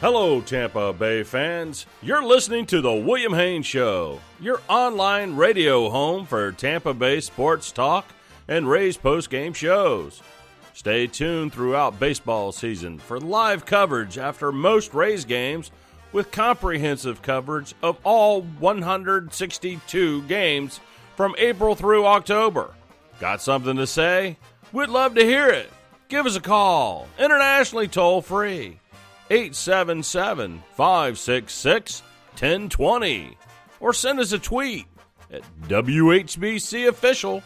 Hello, Tampa Bay fans. You're listening to The William Haynes Show, your online radio home for Tampa Bay sports talk and Rays postgame shows. Stay tuned throughout baseball season for live coverage after most Rays games with comprehensive coverage of all 162 games from April through October. Got something to say? We'd love to hear it. Give us a call, internationally toll-free. 877-566-1020, or send us a tweet at WHBC Official.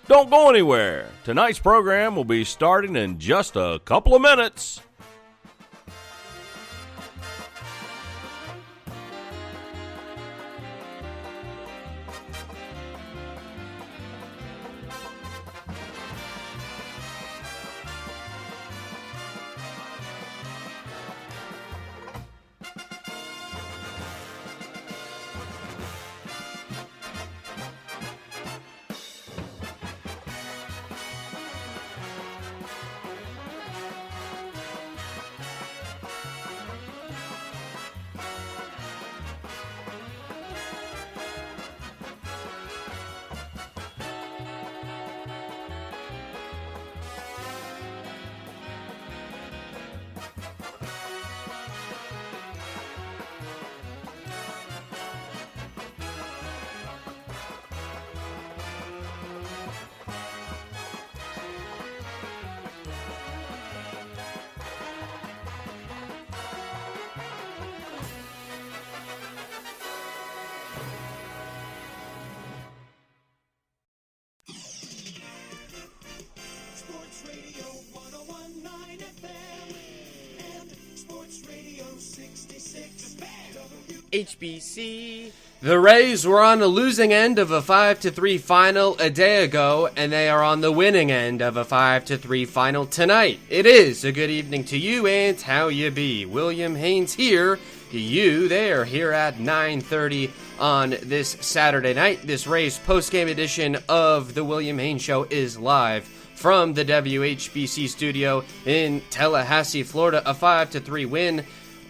Don't go anywhere. Tonight's program will be starting in just a couple of minutes. HBC. The Rays were on the losing end of a 5-3 final a day ago, and they are on the winning end of a 5-3 final tonight. It is a good evening to you, and how you be? William Haynes here, you there, here at 9:30 on this Saturday night. This Rays postgame edition of the William Haynes Show is live from the WHBC studio in Tallahassee, Florida. A 5-3 win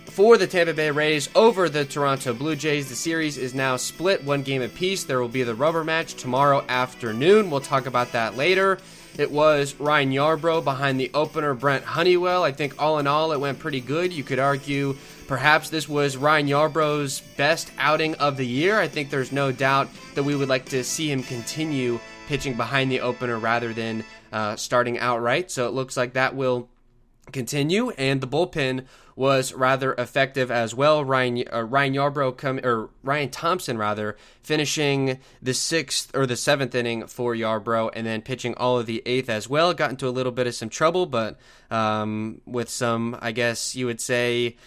for the Tampa Bay Rays over the Toronto Blue Jays. The series is now split one game apiece. There will be the rubber match tomorrow afternoon. We'll talk about that later. It was Ryan Yarbrough behind the opener, Brent Honeywell. I think all in all, it went pretty good. You could argue perhaps this was Ryan Yarbrough's best outing of the year. I think there's no doubt that we would like to see him continue pitching behind the opener rather than starting outright. So it looks like that will continue, and the bullpen was rather effective as well. Ryan Thompson finishing the seventh inning for Yarbrough, and then pitching all of the eighth as well. Got into a little bit of some trouble, but with some, I guess you would say,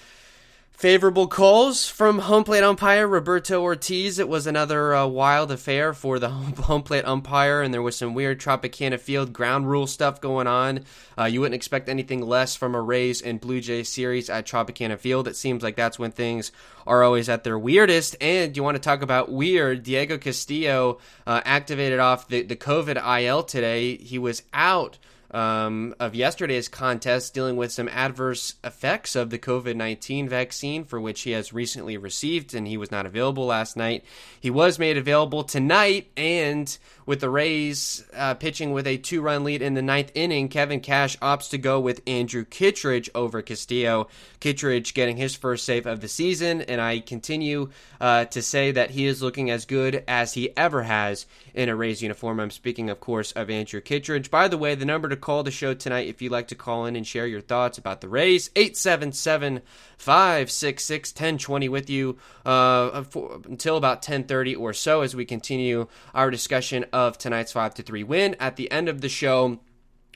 favorable calls from home plate umpire Roberto Ortiz. It was another wild affair for the home plate umpire, and there was some weird Tropicana Field ground rule stuff going on. You wouldn't expect anything less from a Rays and Blue Jays series at Tropicana Field. It seems like that's when things are always at their weirdest. And you want to talk about weird, Diego Castillo activated off the COVID IL today. He was out of yesterday's contest, dealing with some adverse effects of the COVID-19 vaccine, for which he has recently received, and he was not available last night. He was made available tonight, and with the Rays pitching with a 2-run lead in the ninth inning, Kevin Cash opts to go with Andrew Kittredge over Castillo. Kittredge getting his first save of the season, and I continue to say that he is looking as good as he ever has in a Rays uniform. I'm speaking, of course, of Andrew Kittredge. By the way, the number to call the show tonight, if you'd like to call in and share your thoughts about the Rays, 877-566-1020 with you until about 10:30 or so, as we continue our discussion of tonight's 5-3 win. At the end of the show,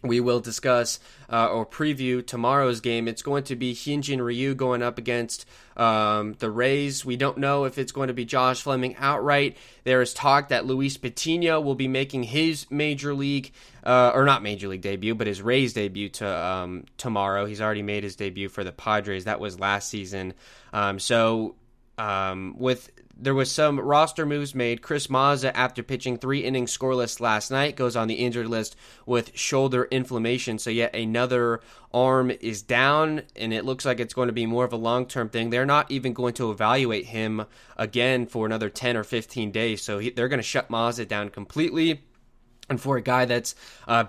we will discuss or preview tomorrow's game. It's going to be Hyunjin Ryu going up against the Rays. We don't know if it's going to be Josh Fleming outright. There is talk that Luis Patino will be making his major league, or not major league debut, but his Rays debut tomorrow. He's already made his debut for the Padres. That was last season. With there was some roster moves made. Chris Mazza, after pitching 3 innings scoreless last night, goes on the injured list with shoulder inflammation. So yet another arm is down, and it looks like it's going to be more of a long-term thing. They're not even going to evaluate him again for another 10 or 15 days. So they're going to shut Mazza down completely. And for a guy that's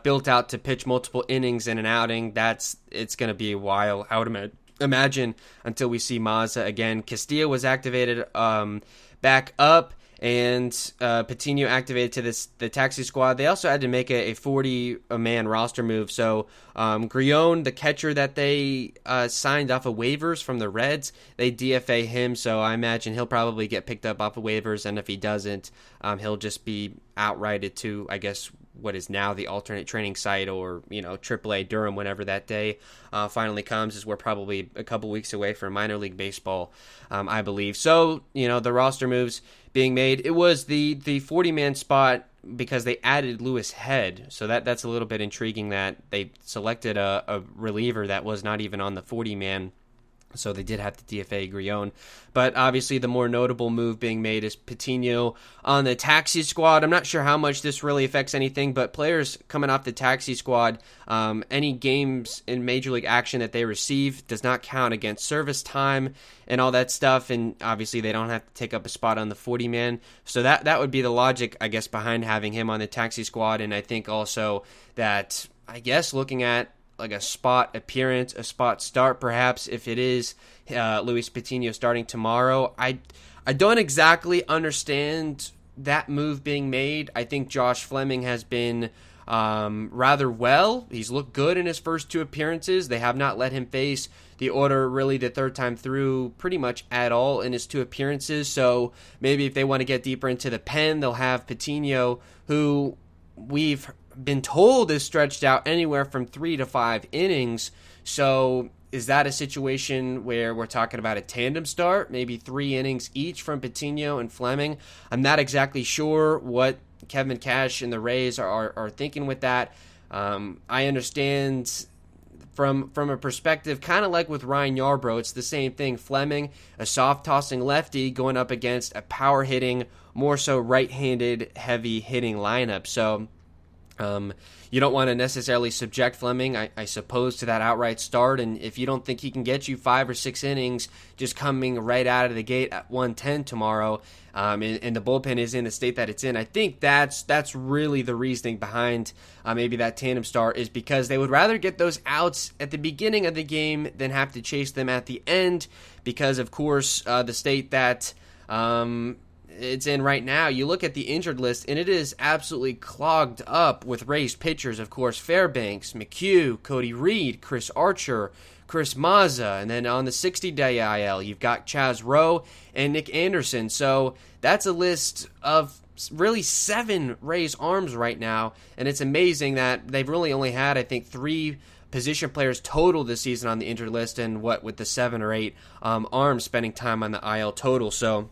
built out to pitch multiple innings in an outing, it's going to be a while, I would imagine, until we see Mazza again. Castillo was activated back up, and Patino activated to the taxi squad. They also had to make a 40-man roster move. So Grion, the catcher that they signed off of waivers from the Reds, they DFA him. So I imagine he'll probably get picked up off of waivers, and if he doesn't, he'll just be outrighted to, I guess, what is now the alternate training site, or AAA Durham, whenever that day finally comes, as we're probably a couple weeks away from minor league baseball, I believe. So the roster moves being made. It was the 40-man spot because they added Lewis Head, so that's a little bit intriguing that they selected a reliever that was not even on the 40-man. So they did have to DFA Grion. But obviously the more notable move being made is Patino on the taxi squad. I'm not sure how much this really affects anything, but players coming off the taxi squad, any games in Major League action that they receive does not count against service time and all that stuff. And obviously they don't have to take up a spot on the 40-man. So that would be the logic, I guess, behind having him on the taxi squad. And I think also that, I guess, looking at like a spot appearance, a spot start, perhaps, if it is Luis Patino starting tomorrow. I don't exactly understand that move being made. I think Josh Fleming has been rather well. He's looked good in his first 2 appearances. They have not let him face the order really the third time through pretty much at all in his 2 appearances. So maybe if they want to get deeper into the pen, they'll have Patino, who we've been told is stretched out anywhere from 3 to 5 innings. So is that a situation where we're talking about a tandem start, maybe 3 innings each from Patino and Fleming? I'm not exactly sure what Kevin Cash and the Rays are thinking with that. I understand from a perspective, kind of like with Ryan Yarbrough, it's the same thing. Fleming, a soft-tossing lefty, going up against a power-hitting, more so right-handed, heavy-hitting lineup. So you don't want to necessarily subject Fleming, I suppose, to that outright start. And if you don't think he can get you 5 or 6 innings just coming right out of the gate at 110 tomorrow, and the bullpen is in the state that it's in, I think that's really the reasoning behind maybe that tandem start, is because they would rather get those outs at the beginning of the game than have to chase them at the end, because, of course, the state that it's in right now, you look at the injured list, and it is absolutely clogged up with Rays pitchers. Of course, Fairbanks, McHugh, Cody Reed, Chris Archer, Chris Mazza, and then on the 60-day IL, you've got Chaz Rowe and Nick Anderson. So that's a list of really 7 Rays arms right now, and it's amazing that they've really only had, I think, 3 position players total this season on the injured list, and with the 7 or 8 arms spending time on the IL total. So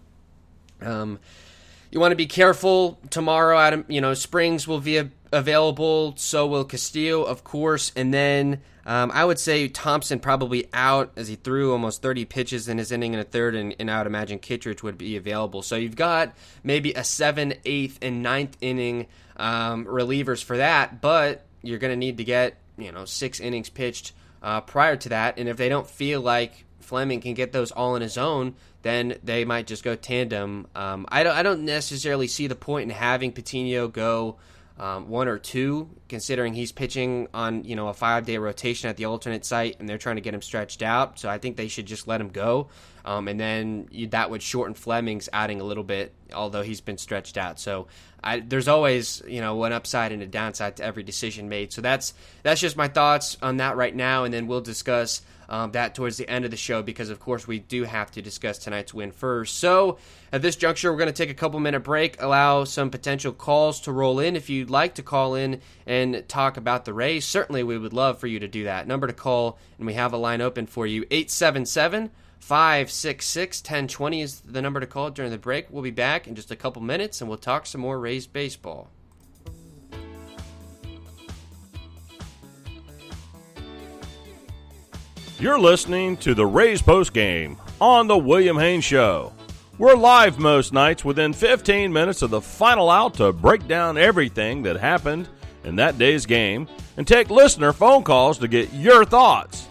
you want to be careful tomorrow. Adam, Springs will be available, so will Castillo, of course, and then I would say Thompson probably out, as he threw almost 30 pitches in his inning and a third, and I would imagine Kittredge would be available. So you've got maybe a 7th, 8th, and 9th inning relievers for that, but you're going to need to get 6 innings pitched prior to that, and if they don't feel like Fleming can get those all on his own, then they might just go tandem. I don't necessarily see the point in having Patino go 1 or 2, considering he's pitching on a 5-day rotation at the alternate site, and they're trying to get him stretched out. So I think they should just let him go, and then that would shorten Fleming's outing a little bit, although he's been stretched out. So there's always one upside and a downside to every decision made. So that's just my thoughts on that right now, and then we'll discuss that towards the end of the show, because of course we do have to discuss tonight's win first. So at this juncture, we're going to take a couple-minute break, allow some potential calls to roll in. If you'd like to call in and talk about the Rays, certainly we would love for you to do that. Number to call, and we have a line open for you, 877-566-1020 is the number to call during the break. We'll be back in just a couple minutes, and we'll talk some more Rays baseball. You're listening to the Rays Post Game on the William Haynes Show. We're live most nights within 15 minutes of the final out to break down everything that happened in that day's game and take listener phone calls to get your thoughts.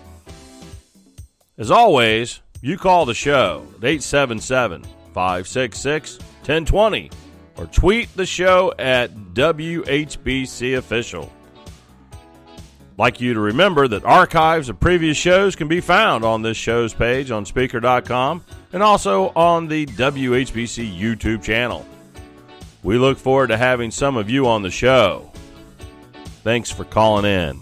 As always, you call the show at 877-566-1020 or tweet the show at WHBCOfficial. Like you to remember that archives of previous shows can be found on this show's page on Speaker.com and also on the WHBC YouTube channel. We look forward to having some of you on the show. Thanks for calling in.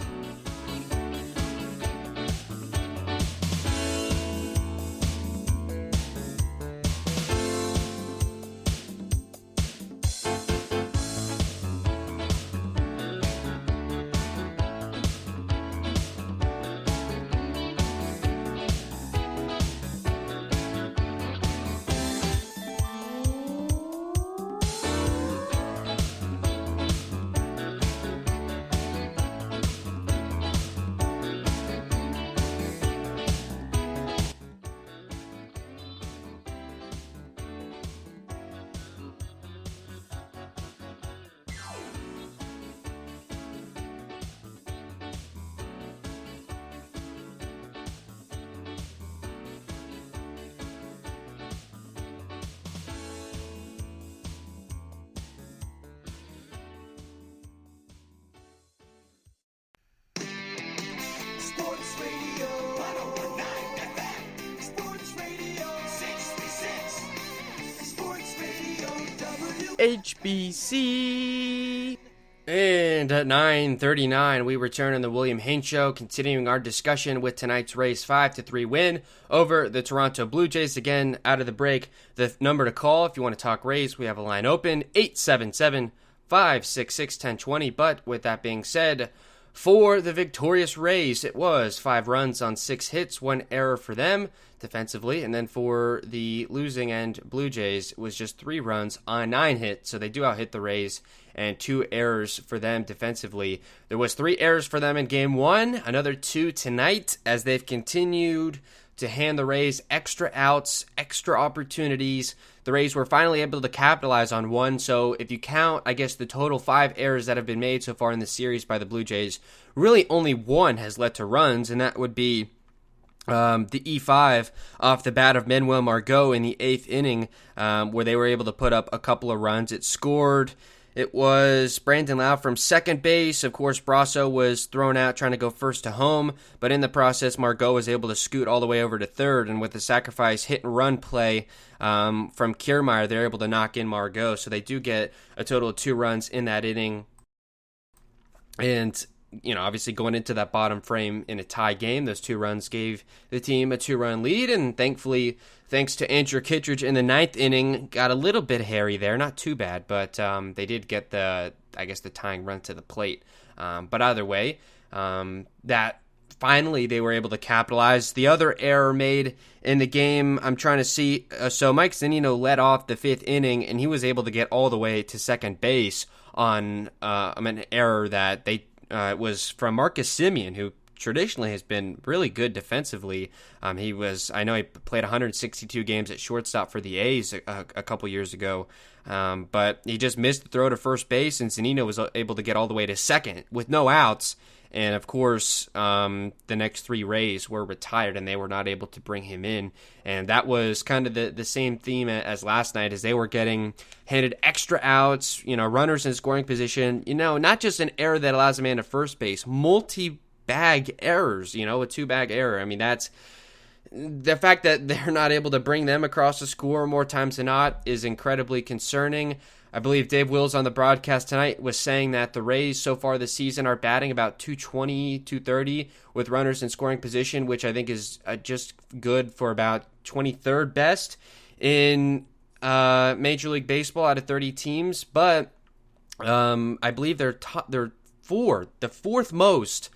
HBC. And at 9:39, we return on the William Haynes Show, continuing our discussion with tonight's Rays 5-3 win over the Toronto Blue Jays. Again, out of the break, the number to call if you want to talk Rays, we have a line open, 877-566-1020. But with that being said, for the victorious Rays, it was 5 runs on 6 hits, 1 error for them defensively. And then for the losing end Blue Jays, it was just 3 runs on 9 hits. So they do out-hit the Rays, and 2 errors for them defensively. There was 3 errors for them in Game 1, another 2 tonight as they've continued to hand the Rays extra outs, extra opportunities. The Rays were finally able to capitalize on 1, so if you count, I guess, the total 5 errors that have been made so far in the series by the Blue Jays, really only 1 has led to runs, and that would be the E5 off the bat of Manuel Margot in the 8th inning, where they were able to put up a couple of runs. It was Brandon Lau from second base. Of course, Brasso was thrown out trying to go first to home, but in the process, Margot was able to scoot all the way over to third, and with the sacrifice hit-and-run play from Kiermaier, they're able to knock in Margot, so they do get a total of 2 runs in that inning. And, you know, obviously going into that bottom frame in a tie game, those 2 runs gave the team a 2-run lead, and thankfully, thanks to Andrew Kittredge in the 9th inning, got a little bit hairy there, not too bad, but they did get the tying run to the plate. But either way, that finally they were able to capitalize. The other error made in the game, I'm trying to see, so Mike Zunino led off the 5th inning, and he was able to get all the way to second base on an error that was from Marcus Semien, who traditionally has been really good defensively. I know he played 162 games at shortstop for the A's a couple years ago, but he just missed the throw to first base, and Zunino was able to get all the way to second with no outs. And of course, the next 3 Rays were retired, and they were not able to bring him in. And that was kind of the same theme as last night, as they were getting handed extra outs, runners in scoring position. Not just an error that allows a man to first base, multi-bag errors, a 2-bag error. I mean, that's the fact that they're not able to bring them across the score more times than not is incredibly concerning. I believe Dave Wills on the broadcast tonight was saying that the Rays so far this season are batting about 220, 230 with runners in scoring position, which I think is just good for about 23rd best in Major League Baseball out of 30 teams. But I believe they're the 4th most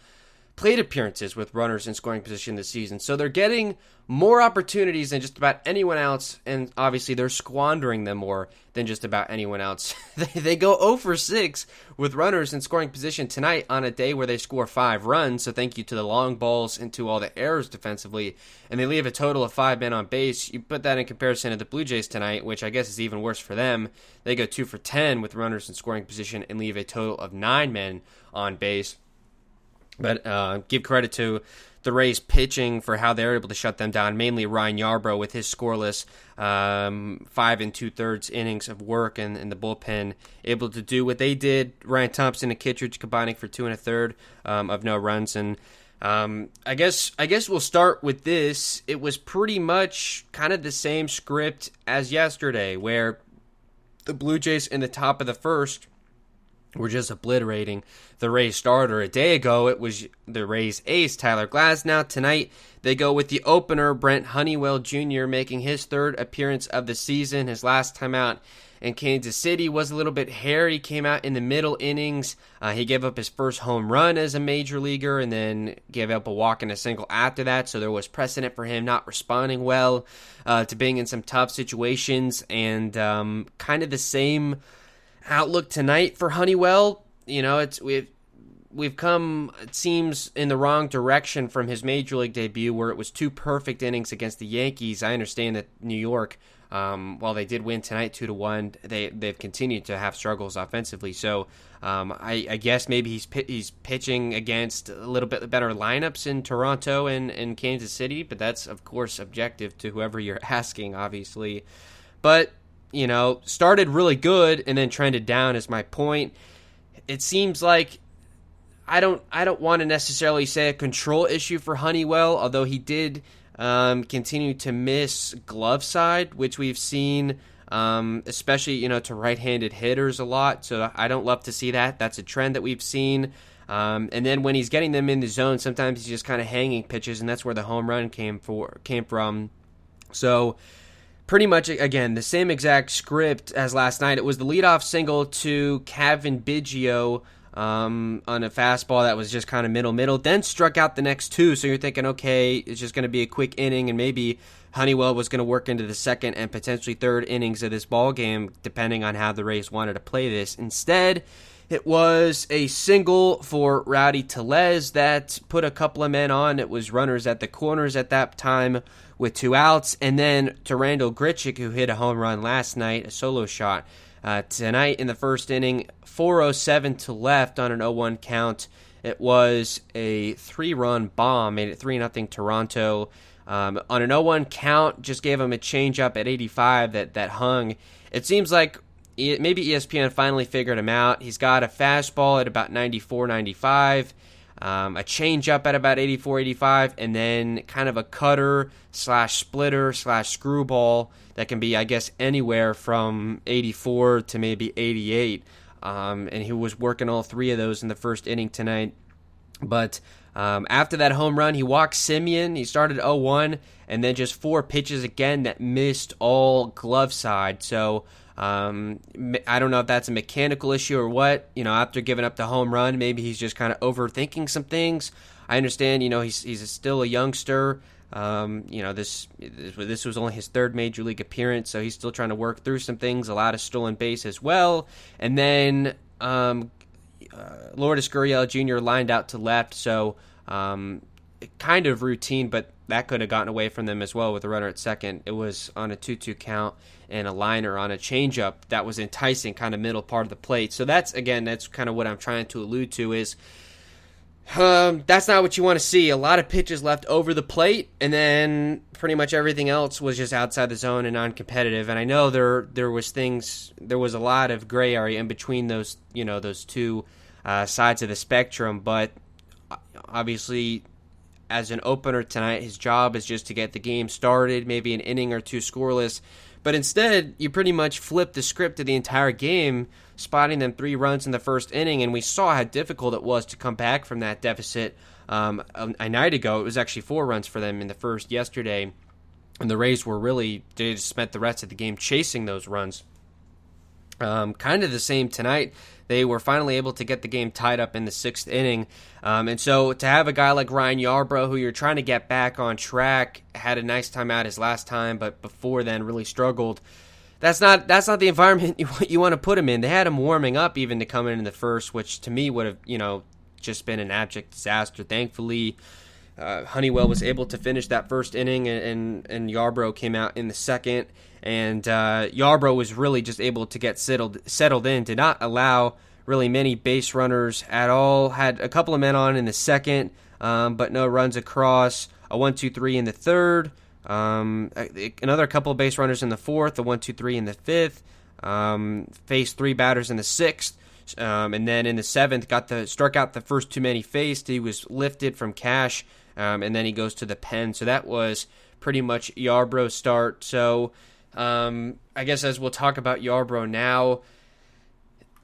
plate appearances with runners in scoring position this season. So they're getting more opportunities than just about anyone else, and obviously they're squandering them more than just about anyone else. They go 0 for 6 with runners in scoring position tonight on a day where they score 5 runs, so thank you to the long balls and to all the errors defensively, and they leave a total of 5 men on base. You put that in comparison to the Blue Jays tonight, which I guess is even worse for them. They go 2 for 10 with runners in scoring position and leave a total of 9 men on base. But give credit to the Rays pitching for how they're able to shut them down, mainly Ryan Yarbrough with his scoreless 5 2/3 innings of work in the bullpen, able to do what they did. Ryan Thompson and Kittredge combining for 2 1/3 of no runs. And I guess we'll start with this. It was pretty much kind of the same script as yesterday, where the Blue Jays in the top of the first were just obliterating the Rays starter. A day ago, it was the Rays ace, Tyler Glasnow. Tonight, they go with the opener, Brent Honeywell Jr., making his 3rd appearance of the season. His last time out in Kansas City was a little bit hairy. Came out in the middle innings. He gave up his first home run as a major leaguer and then gave up a walk and a single after that. So there was precedent for him not responding well to being in some tough situations. And kind of the same outlook tonight for Honeywell. You know, we've come, it seems, in the wrong direction from his major league debut, where it was 2 perfect innings against the Yankees. I understand that New York, while they did win tonight 2-1, they've continued to have struggles offensively. So I guess maybe he's pitching against a little bit better lineups in Toronto and Kansas City, but that's of course objective to whoever you're asking, obviously. But you know, started really good and then trended down is my point. It seems like I don't want to necessarily say a control issue for Honeywell, although he did continue to miss glove side, which we've seen, especially, you know, to right-handed hitters a lot. So I don't love to see that. That's a trend that we've seen. And then when he's getting them in the zone, sometimes he's just kind of hanging pitches, and that's where the home run came from. So pretty much, again, the same exact script as last night. It was the leadoff single to Cavan Biggio on a fastball that was just kind of middle, then struck out the next 2. So you're thinking, okay, it's just going to be a quick inning, and maybe Honeywell was going to work into the 2nd and potentially 3rd innings of this ball game, depending on how the Rays wanted to play this. Instead, it was a single for Rowdy Tellez that put a couple of men on. It was runners at the corners at that time with 2 outs, and then to Randall Grichuk, who hit a home run last night, a solo shot. Tonight in the first inning, 4:07 to left on an 0-1 count. It was a 3-run bomb, made it 3-0 Toronto. On an 0-1 count, just gave him a changeup at 85 that hung. It seems like maybe ESPN finally figured him out. He's got a fastball at about 94, 95. A changeup at about 84, 85, and then kind of a cutter slash splitter slash screwball that can be, I guess, anywhere from 84 to maybe 88. And he was working all 3 of those in the first inning tonight. But after that home run, he walked Simeon. He started 0-1, and then just 4 pitches again that missed all glove side. So I don't know if that's a mechanical issue or what. You know, after giving up the home run, maybe he's just kind of overthinking some things. I understand, you know, he's still a youngster. You know, this was only his 3rd major league appearance, so he's still trying to work through some things. A lot of stolen base as well. And then Lourdes Gurriel Jr. lined out to left, so kind of routine, but that could have gotten away from them as well with a runner at second. It was on a 2-2 count and a liner on a changeup that was enticing, kind of middle part of the plate. So that's kind of what I'm trying to allude to is that's not what you want to see. A lot of pitches left over the plate, and then pretty much everything else was just outside the zone and non-competitive. And I know there was a lot of gray area in between those, you know, those 2 sides of the spectrum, but obviously as an opener tonight, his job is just to get the game started, maybe an inning or 2 scoreless. But instead, you pretty much flip the script of the entire game, spotting them 3 runs in the first inning, and we saw how difficult it was to come back from that deficit a night ago. It was actually 4 runs for them in the first yesterday, and the Rays they just spent the rest of the game chasing those runs. Kind of the same tonight. They were finally able to get the game tied up in the 6th inning. And so to have a guy like Ryan Yarbrough, who you're trying to get back on track, had a nice time out his last time, but before then really struggled. That's not the environment you want to put him in. They had him warming up even to come in the first, which to me would have, just been an abject disaster. Thankfully, Honeywell was able to finish that first inning, and Yarbrough came out in the second. And Yarbrough was really just able to get settled in, did not allow really many base runners at all. Had a couple of men on in the second, but no runs across. A 1-2-3 in the third. Another couple of base runners in the fourth. A 1-2-3 in the fifth. Faced 3 batters in the sixth. And then in the seventh, struck out the first 2 men he faced. He was lifted from cash, and then he goes to the pen. So that was pretty much Yarbrough's start. So I guess as we'll talk about Yarbrough now,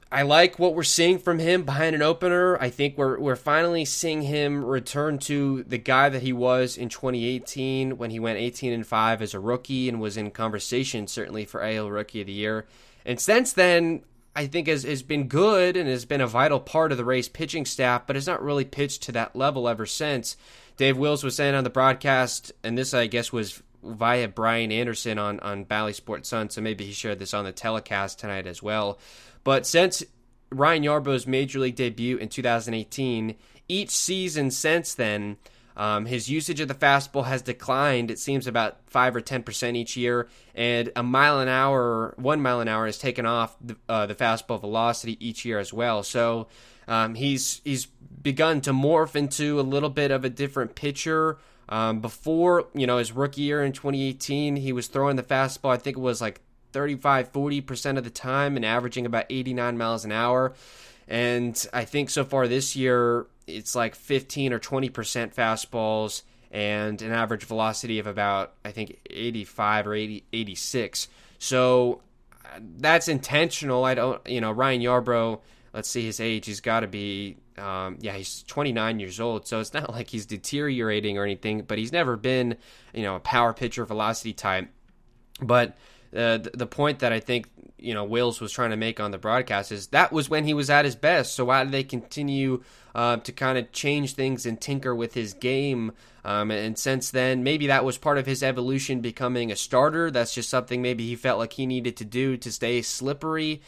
I like what we're seeing from him behind an opener. I think we're finally seeing him return to the guy that he was in 2018 when he went 18-5 as a rookie and was in conversation certainly for AL Rookie of the Year. And since then, I think has been good and has been a vital part of the Rays pitching staff, but has not really pitched to that level ever since. Dave Wills was saying on the broadcast, and this I guess was via Brian Anderson on Bally Sports Sun, so maybe he shared this on the telecast tonight as well. But since Ryan Yarbrough's Major League debut in 2018, each season since then, his usage of the fastball has declined. It seems about 5 or 10% each year, and 1 mile an hour has taken off the fastball velocity each year as well. So he's begun to morph into a little bit of a different pitcher. Before, his rookie year in 2018, he was throwing the fastball, I think it was like 35-40% of the time and averaging about 89 miles an hour. And I think so far this year, it's like 15 or 20% fastballs and an average velocity of about, I think, 85 or 86. So that's intentional. Ryan Yarbrough, let's see his age. He's got to be, he's 29 years old. So it's not like he's deteriorating or anything, but he's never been, a power pitcher velocity type. But the point that I think Wills was trying to make on the broadcast is that was when he was at his best. So why do they continue to kind of change things and tinker with his game? And since then, maybe that was part of his evolution becoming a starter. That's just something maybe he felt like he needed to do to stay slippery.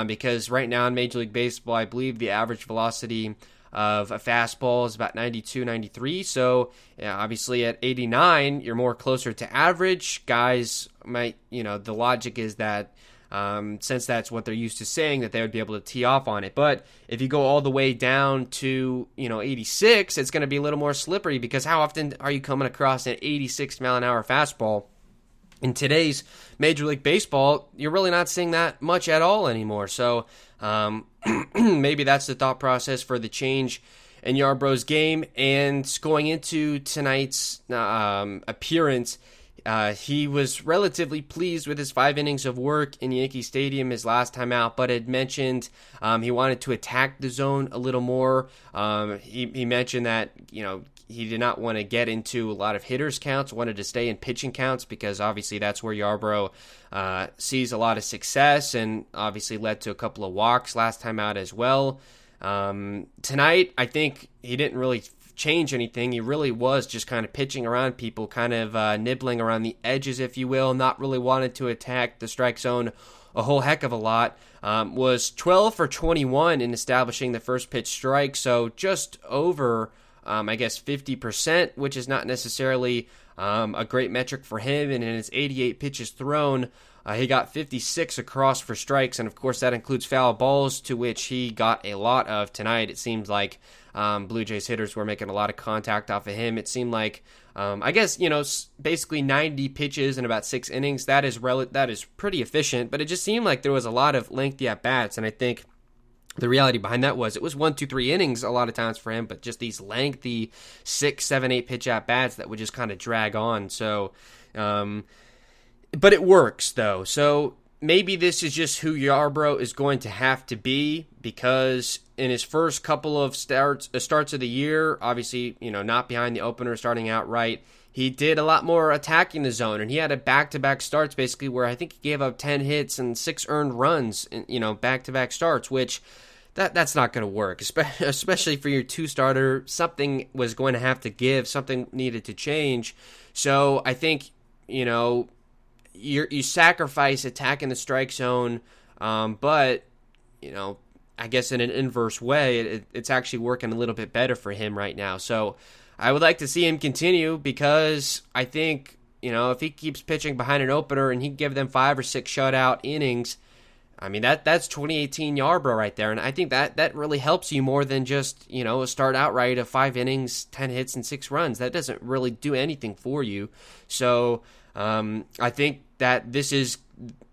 Because right now in Major League Baseball, I believe the average velocity of a fastball is about 92, 93. So obviously at 89, you're more closer to average. Guys might, the logic is that since that's what they're used to saying, that they would be able to tee off on it. But if you go all the way down to, 86, it's going to be a little more slippery, because how often are you coming across an 86 mile an hour fastball? In today's Major League Baseball, you're really not seeing that much at all anymore. So maybe that's the thought process for the change in Yarbrough's game. And going into tonight's appearance, he was relatively pleased with his 5 innings of work in Yankee Stadium his last time out, but had mentioned he wanted to attack the zone a little more. He mentioned that, he did not want to get into a lot of hitters counts, wanted to stay in pitching counts, because obviously that's where Yarbrough sees a lot of success, and obviously led to a couple of walks last time out as well. Tonight, I think he didn't really change anything. He really was just kind of pitching around people, kind of nibbling around the edges, if you will, not really wanted to attack the strike zone a whole heck of a lot. Was 12 for 21 in establishing the first pitch strike, so just over 50%, which is not necessarily a great metric for him. And in his 88 pitches thrown, he got 56 across for strikes, and of course that includes foul balls, to which he got a lot of tonight. It seems like Blue Jays hitters were making a lot of contact off of him. It seemed like, basically 90 pitches in about 6 innings. That is pretty efficient, but it just seemed like there was a lot of lengthy at-bats, and I think the reality behind that was it was 1, 2, 3 innings a lot of times for him, but just these lengthy 6, 7, 8 pitch at-bats that would just kind of drag on. So, but it works, though. So maybe this is just who Yarbrough is going to have to be, because in his first couple of starts of the year, obviously, not behind the opener, starting out right, he did a lot more attacking the zone, and he had a back-to-back starts basically where I think he gave up 10 hits and 6 earned runs in, back-to-back starts, which that's not going to work, especially for your two-starter. Something was going to have to give, something needed to change. So I think, you sacrifice attacking the strike zone, but, I guess in an inverse way, it's actually working a little bit better for him right now. So I would like to see him continue because I think, if he keeps pitching behind an opener and he can give them 5 or 6 shutout innings, I mean, that's 2018 Yarbrough right there. And I think that really helps you more than just, a start outright of 5 innings, 10 hits, and 6 runs. That doesn't really do anything for you. So I think that this is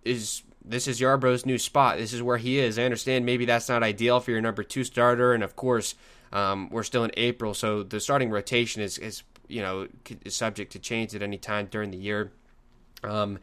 Yarbrough's new spot. This is where he is. I understand maybe that's not ideal for your number 2 starter. And of course, we're still in April, so the starting rotation is subject to change at any time during the year. And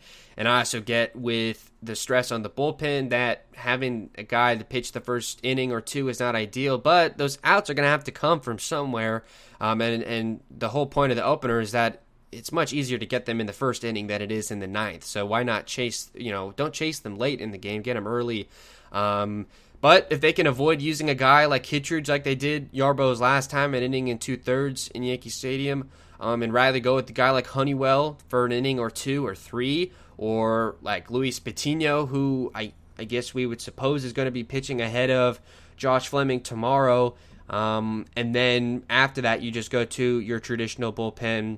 I also get with the stress on the bullpen that having a guy to pitch the first inning or 2 is not ideal, but those outs are going to have to come from somewhere. And the whole point of the opener is that it's much easier to get them in the first inning than it is in the 9th. So why not don't chase them late in the game, get them early. But if they can avoid using a guy like Kittredge like they did Yarbrough's last time, an inning and 2/3 in Yankee Stadium, and rather go with the guy like Honeywell for an inning or 2 or 3, or like Luis Patino, who I guess we would suppose is going to be pitching ahead of Josh Fleming tomorrow, and then after that you just go to your traditional bullpen.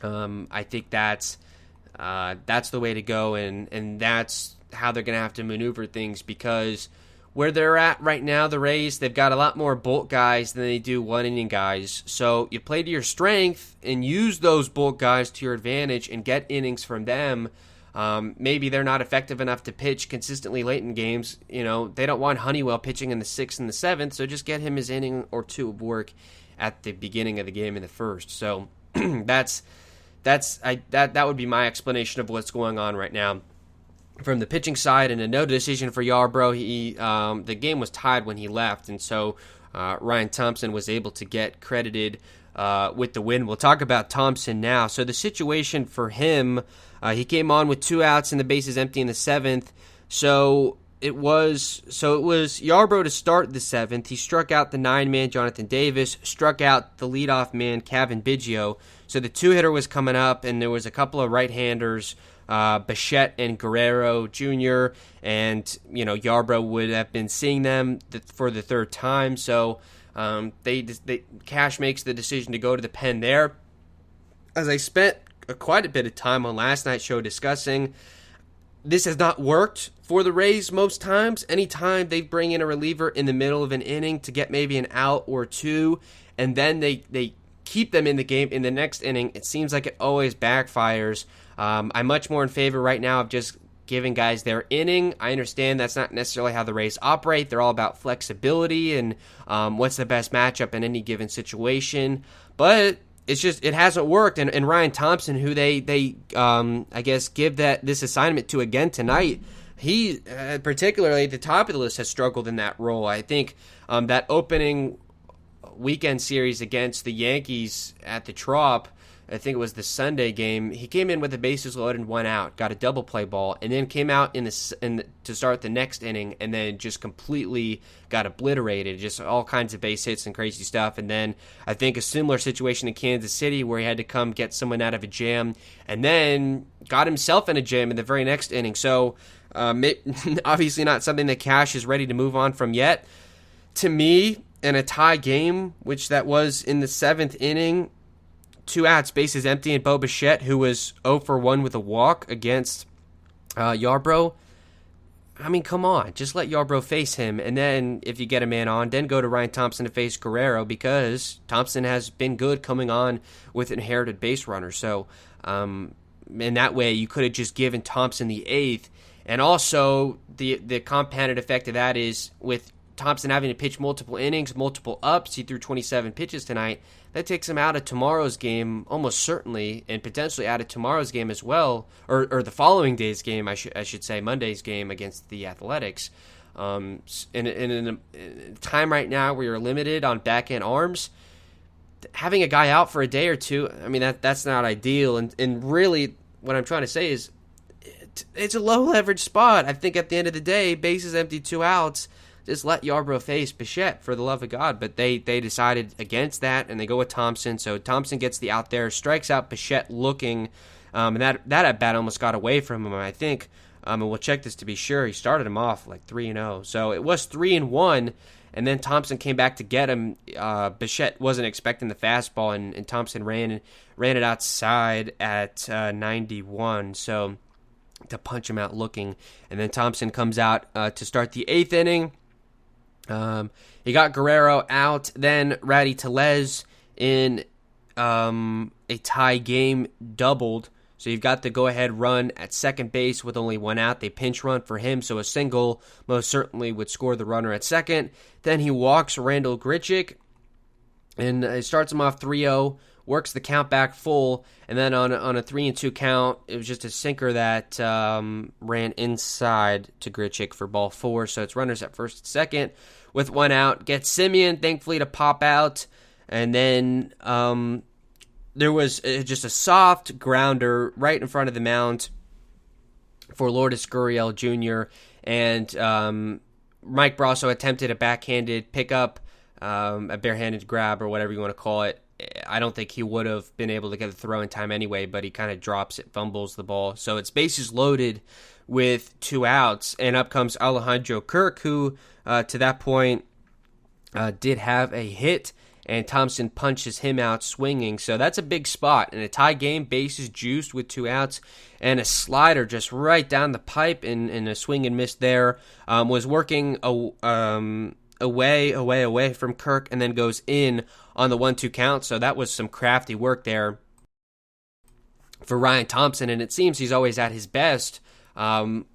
I think that's the way to go, and that's how they're going to have to maneuver things, because where they're at right now, the Rays, they've got a lot more bulk guys than they do one-inning guys. So you play to your strength and use those bulk guys to your advantage and get innings from them. Maybe they're not effective enough to pitch consistently late in games. They don't want Honeywell pitching in the 6th and the 7th, so just get him his inning or 2 of work at the beginning of the game in the 1st. So that would be my explanation of what's going on right now. From the pitching side, and a no decision for Yarbrough. The game was tied when he left, and so Ryan Thompson was able to get credited with the win. We'll talk about Thompson now. So the situation for him, he came on with 2 outs and the bases empty in the 7th. So it was Yarbrough to start the 7th. He struck out the 9-man Jonathan Davis, struck out the leadoff man Kevin Biggio. So the 2-hitter was coming up, and there was a couple of right-handers, Bichette and Guerrero Jr., and Yarbrough would have been seeing them for the 3rd time. So Cash makes the decision to go to the pen there. As I spent quite a bit of time on last night's show discussing, this has not worked for the Rays most times. Anytime they bring in a reliever in the middle of an inning to get maybe an out or 2, and then they keep them in the game in the next inning, it seems like it always backfires. I'm much more in favor right now of just giving guys their inning. I understand that's not necessarily how the Rays operate. They're all about flexibility and what's the best matchup in any given situation. But it hasn't worked. And Ryan Thompson, who they I guess give this assignment to again tonight, he particularly at the top of the list has struggled in that role. I think that opening weekend series against the Yankees at the Trop, I think it was the Sunday game, he came in with the bases loaded and 1 out, got a double play ball, and then came out to start the next inning, and then just completely got obliterated, just all kinds of base hits and crazy stuff. And then I think a similar situation in Kansas City where he had to come get someone out of a jam, and then got himself in a jam in the very next inning. So obviously not something that Cash is ready to move on from yet. To me, in a tie game, which that was in the 7th inning, 2 outs, bases empty, and Bo Bichette, who was 0 for 1 with a walk against Yarbrough. I mean, come on. Just let Yarbrough face him, and then if you get a man on, then go to Ryan Thompson to face Guerrero, because Thompson has been good coming on with inherited base runners. So in that way, you could have just given Thompson the 8th. And also, the compounded effect of that is with Thompson having to pitch multiple innings, multiple ups. He threw 27 pitches tonight. That takes him out of tomorrow's game almost certainly, and potentially out of tomorrow's game as well, or the following day's game, I should say, Monday's game against the Athletics. In a time right now where you're limited on backhand arms, having a guy out for a day or two, I mean, that's not ideal. And really, what I'm trying to say is it's a low leverage spot. I think at the end of the day, bases empty, 2 outs, just let Yarbrough face Bichette for the love of God. But they decided against that, and they go with Thompson. So Thompson gets the out there, strikes out Bichette looking, and that at bat almost got away from him, I think. And we'll check this to be sure. He started him off like 3-0. So it was 3-1, and then Thompson came back to get him. Bichette wasn't expecting the fastball, and Thompson ran it outside at 91. So to punch him out looking. And then Thompson comes out to start the 8th inning. He got Guerrero out. Then Ratty Tellez in a tie game doubled. So you've got the go-ahead run at second base with only 1 out. They pinch run for him, so a single most certainly would score the runner at second. Then he walks Randall Grichuk, and it starts him off 3-0, works the count back full, and then on a 3-2 count, it was just a sinker that ran inside to Grichuk for ball 4. So it's runners at first and second with 1 out. Gets Simeon, thankfully, to pop out, and then there was just a soft grounder right in front of the mound for Lourdes Gurriel Jr., and Mike Brasso attempted a backhanded pickup, a barehanded grab, or whatever you want to call it. I don't think he would have been able to get the throw in time anyway, but he kind of drops it, fumbles the ball. So it's bases loaded with 2 outs, and up comes Alejandro Kirk, who to that point did have a hit, and Thompson punches him out swinging. So that's a big spot. In a tie game, bases juiced with 2 outs, and a slider just right down the pipe in a swing and miss there. Was working away from Kirk, and then goes in on the 1-2 count. So that was some crafty work there for Ryan Thompson, and it seems he's always at his best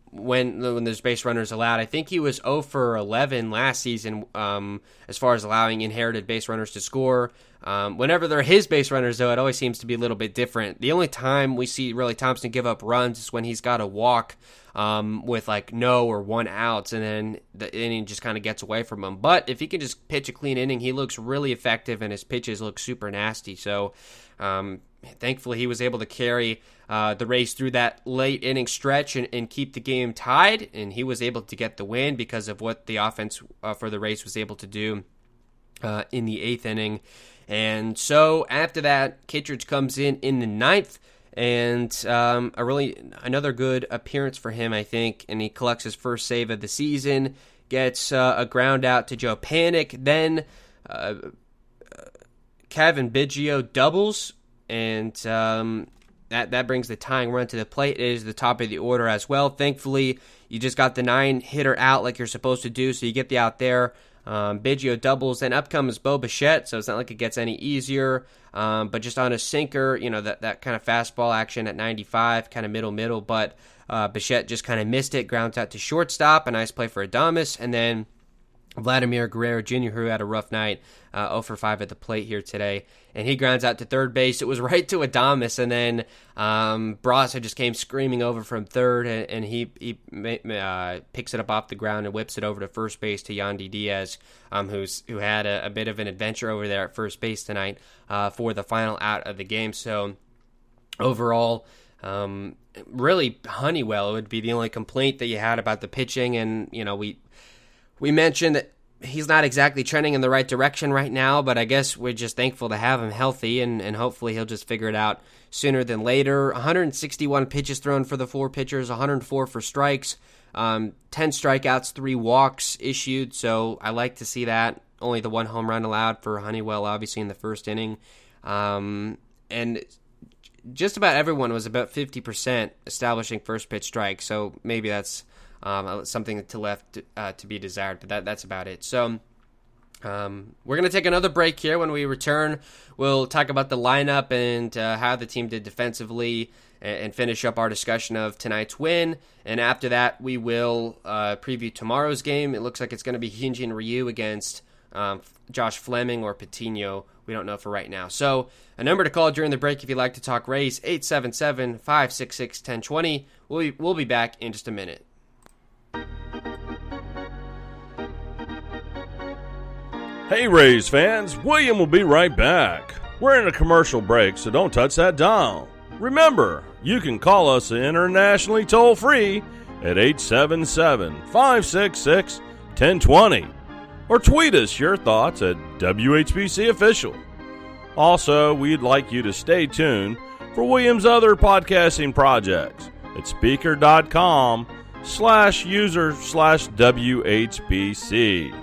when there's base runners allowed. I think he was 0 for 11 last season as far as allowing inherited base runners to score. Whenever they're his base runners, though, it always seems to be a little bit different. The only time we see really Thompson give up runs is when he's got a walk with like no or 1 out, and then the inning just kind of gets away from him. But if he can just pitch a clean inning, he looks really effective, and his pitches look super nasty. So thankfully he was able to carry the Rays through that late inning stretch and keep the game tied, and he was able to get the win because of what the offense for the Rays was able to do in the 8th inning. And so after that, Kittredge comes in the 9th, and another good appearance for him, I think, and he collects his first save of the season, gets a ground out to Joe Panic, then Kevin Biggio doubles, and that brings the tying run to the plate. It is the top of the order as well. Thankfully, you just got the 9-hitter out like you're supposed to do, so you get the out there. Biggio doubles, then up comes Bo Bichette, so it's not like it gets any easier, but just on a sinker, that kind of fastball action at 95, kind of middle, but Bichette just kind of missed it, grounds out to shortstop, a nice play for Adames, and then Vladimir Guerrero Jr., who had a rough night, 0 for 5 at the plate here today, and he grounds out to third base. It was right to Adames, and then Brasso just came screaming over from third, and he picks it up off the ground and whips it over to first base to Yandy Diaz, who had a bit of an adventure over there at first base tonight for the final out of the game. So overall, really Honeywell would be the only complaint that you had about the pitching, and we mentioned that he's not exactly trending in the right direction right now, but I guess we're just thankful to have him healthy, and hopefully he'll just figure it out sooner than later. 161 pitches thrown for the 4 pitchers, 104 for strikes, 10 strikeouts, 3 walks issued, so I like to see that. Only the 1 home run allowed for Honeywell, obviously, in the first inning. And just about everyone was about 50% establishing first pitch strike, so maybe that's something left to be desired, but that's about it. So we're going to take another break here. When we return, we'll talk about the lineup and how the team did defensively and finish up our discussion of tonight's win. And after that, we will preview tomorrow's game. It looks like it's going to be Hyunjin Ryu against Josh Fleming or Patino. We don't know for right now. So a number to call during the break if you'd like to talk Rays, 877-566-1020. We'll be back in just a minute. Hey Rays fans, William will be right back. We're in a commercial break, so don't touch that dial. Remember, you can call us internationally toll-free at 877-566-1020 or tweet us your thoughts at WHBC Official. Also, we'd like you to stay tuned for William's other podcasting projects at speaker.com/user/WHBC.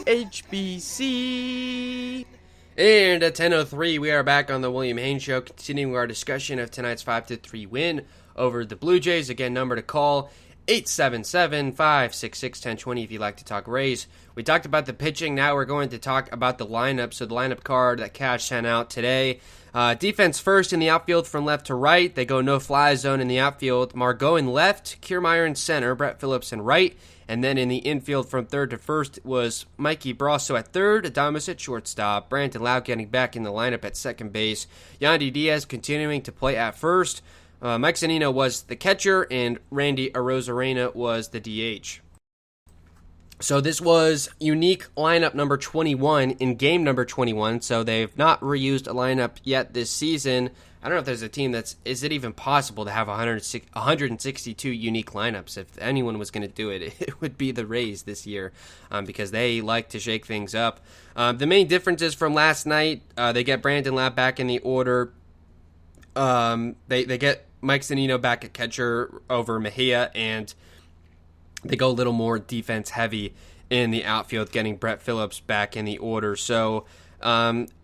HBC. And at 10:03, we are back on the William Haynes Show, continuing our discussion of tonight's 5-3 win over the Blue Jays. Again, number to call, 877-566-1020 if you'd like to talk Rays. We talked about the pitching. Now we're going to talk about the lineup. So the lineup card that Cash sent out today. Defense first in the outfield from left to right. They go no-fly zone in the outfield. Margot in left, Kiermaier in center, Brett Phillips in right. And then in the infield from third to first was Mikey Brasso at third, Adames at shortstop, Brandon Lau getting back in the lineup at second base, Yandy Diaz continuing to play at first, Mike Zunino was the catcher, and Randy Arozarena was the DH. So this was unique lineup number 21 in game number 21, so they've not reused a lineup yet this season. I don't know if there's a team is it even possible to have 162 unique lineups? If anyone was going to do it, it would be the Rays this year because they like to shake things up. The main differences from last night, they get Brandon Lau back in the order. They get Mike Zunino back at catcher over Mejia, and they go a little more defense heavy in the outfield, getting Brett Phillips back in the order. So,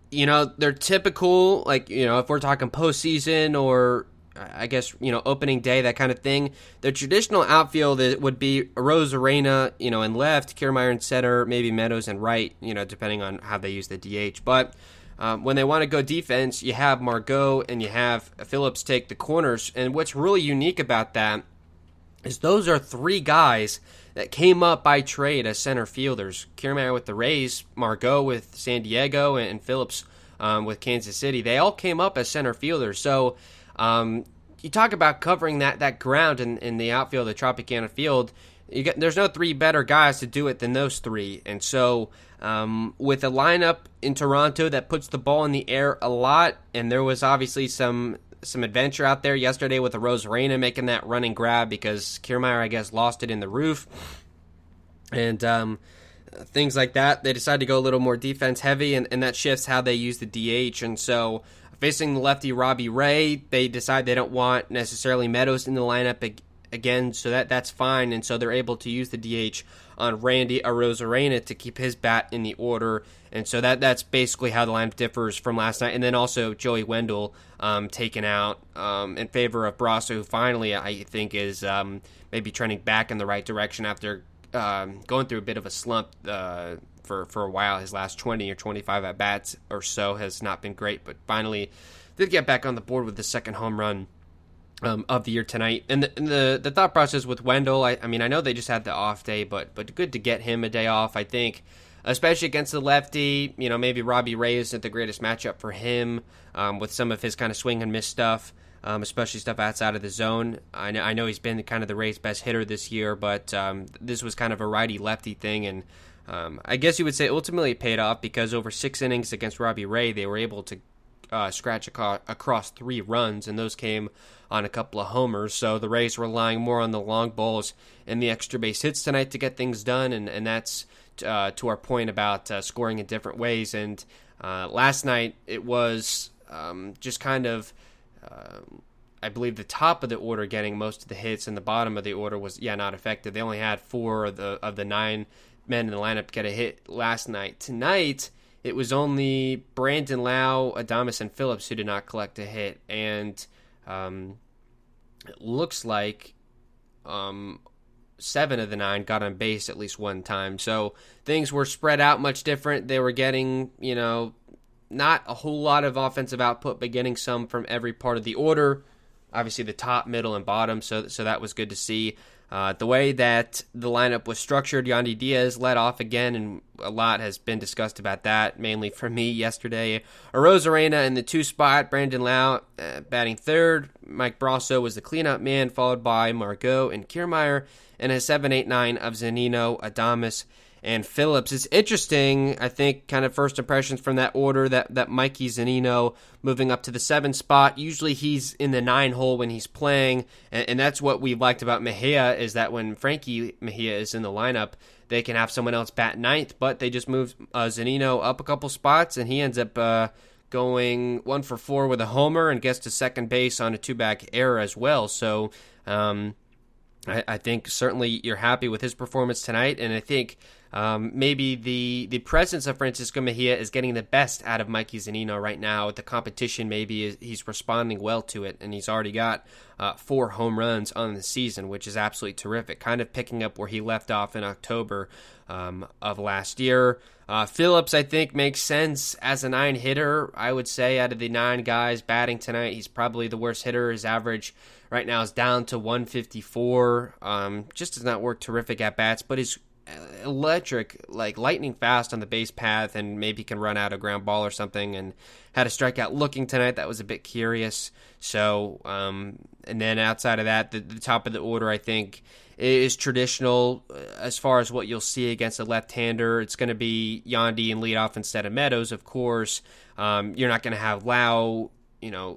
they're typical, if we're talking postseason or I guess, opening day, that kind of thing. The traditional outfield would be Arozarena, in left, Kiermaier in center, maybe Meadows in right, depending on how they use the DH. But when they want to go defense, you have Margot and you have Phillips take the corners. And what's really unique about that is those are three guys that came up by trade as center fielders. Kiermaier with the Rays, Margot with San Diego, and Phillips with Kansas City. They all came up as center fielders. So you talk about covering that ground in the outfield, the Tropicana field. There's no three better guys to do it than those three. And so with a lineup in Toronto that puts the ball in the air a lot, and there was obviously some adventure out there yesterday with Arozarena making that running grab because Kiermaier, I guess, lost it in the roof. And things like that. They decided to go a little more defense heavy, and that shifts how they use the DH. And so facing the lefty Robbie Ray, they decide they don't want necessarily Meadows in the lineup again, so that's fine. And so they're able to use the DH on Randy Arozarena to keep his bat in the order. And so that's basically how the lineup differs from last night. And then also Joey Wendell taken out in favor of Brasso, who finally I think is maybe trending back in the right direction after going through a bit of a slump for a while. His last 20 or 25 at-bats or so has not been great, but finally did get back on the board with the second home run of the year tonight. And the thought process with Wendell, I mean, I know they just had the off day, but good to get him a day off, I think, especially against the lefty. Maybe Robbie Ray isn't the greatest matchup for him with some of his kind of swing and miss stuff, especially stuff outside of the zone. I know he's been kind of the Rays' best hitter this year, but this was kind of a righty-lefty thing, and I guess you would say ultimately it paid off because over 6 innings against Robbie Ray, they were able to scratch across 3 runs, and those came on a couple of homers. So the Rays relying more on the long balls and the extra base hits tonight to get things done, and that's to our point about scoring in different ways. And last night it was just kind of, I believe the top of the order getting most of the hits, and the bottom of the order was not effective. They only had 4 of the 9 men in the lineup get a hit last night. Tonight it was only Brandon Lau, Adames, and Phillips who did not collect a hit, and it looks like 7 of the 9 got on base at least one time. So things were spread out much different. They were getting, not a whole lot of offensive output, but getting some from every part of the order. Obviously the top, middle, and bottom, so that was good to see. The way that the lineup was structured, Yandy Diaz led off again, and a lot has been discussed about that, mainly for me yesterday. Arozarena in the 2 spot, Brandon Lau batting third. Mike Brasso was the cleanup man, followed by Margot and Kiermaier, and a 7-8-9 of Zunino, Adames, and Phillips. It's interesting, I think, kind of first impressions from that order, that Mikey Zunino moving up to the 7 spot. Usually he's in the 9 hole when he's playing, and that's what we liked about Mejia, is that when Frankie Mejia is in the lineup, they can have someone else bat 9th, but they just moved Zunino up a couple spots, and he ends up going 1 for 4 with a homer and gets to second base on a 2-back error as well. So I think certainly you're happy with his performance tonight, and I think maybe the presence of Francisco Mejia is getting the best out of Mikey Zunino right now. The competition maybe he's responding well to it, and he's already got 4 home runs on the season, which is absolutely terrific, kind of picking up where he left off in October of last year. Phillips, I think, makes sense as a 9 hitter. I would say out of the 9 guys batting tonight, he's probably the worst hitter. His average right now is down to 154. Just does not work terrific at bats, but he's electric, like lightning fast on the base path, and maybe can run out a ground ball or something, and had a strikeout looking tonight. That was a bit curious. So, and then outside of that, the top of the order, I think, is traditional as far as what you'll see against a left-hander. It's going to be Yandy in leadoff instead of Meadows, of course. You're not going to have Lau,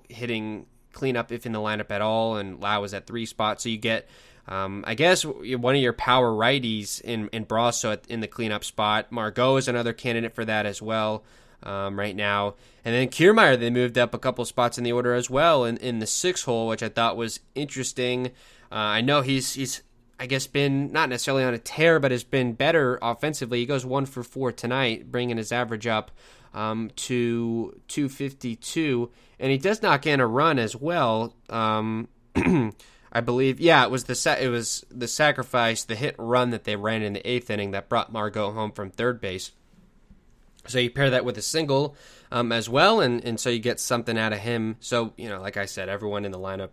hitting cleanup if in the lineup at all, and Lau is at 3 spots. So you get, I guess, one of your power righties in Brasso in the cleanup spot. Margot is another candidate for that as well right now. And then Kiermaier, they moved up a couple spots in the order as well in the 6 hole, which I thought was interesting. I know he's I guess been not necessarily on a tear, but has been better offensively. He goes 1 for 4 tonight, bringing his average up to 252, and he does knock in a run as well. I believe, it was the sacrifice, the hit run that they ran in the 8th inning that brought Margot home from third base. So you pair that with a single as well, and so you get something out of him. So, like I said, everyone in the lineup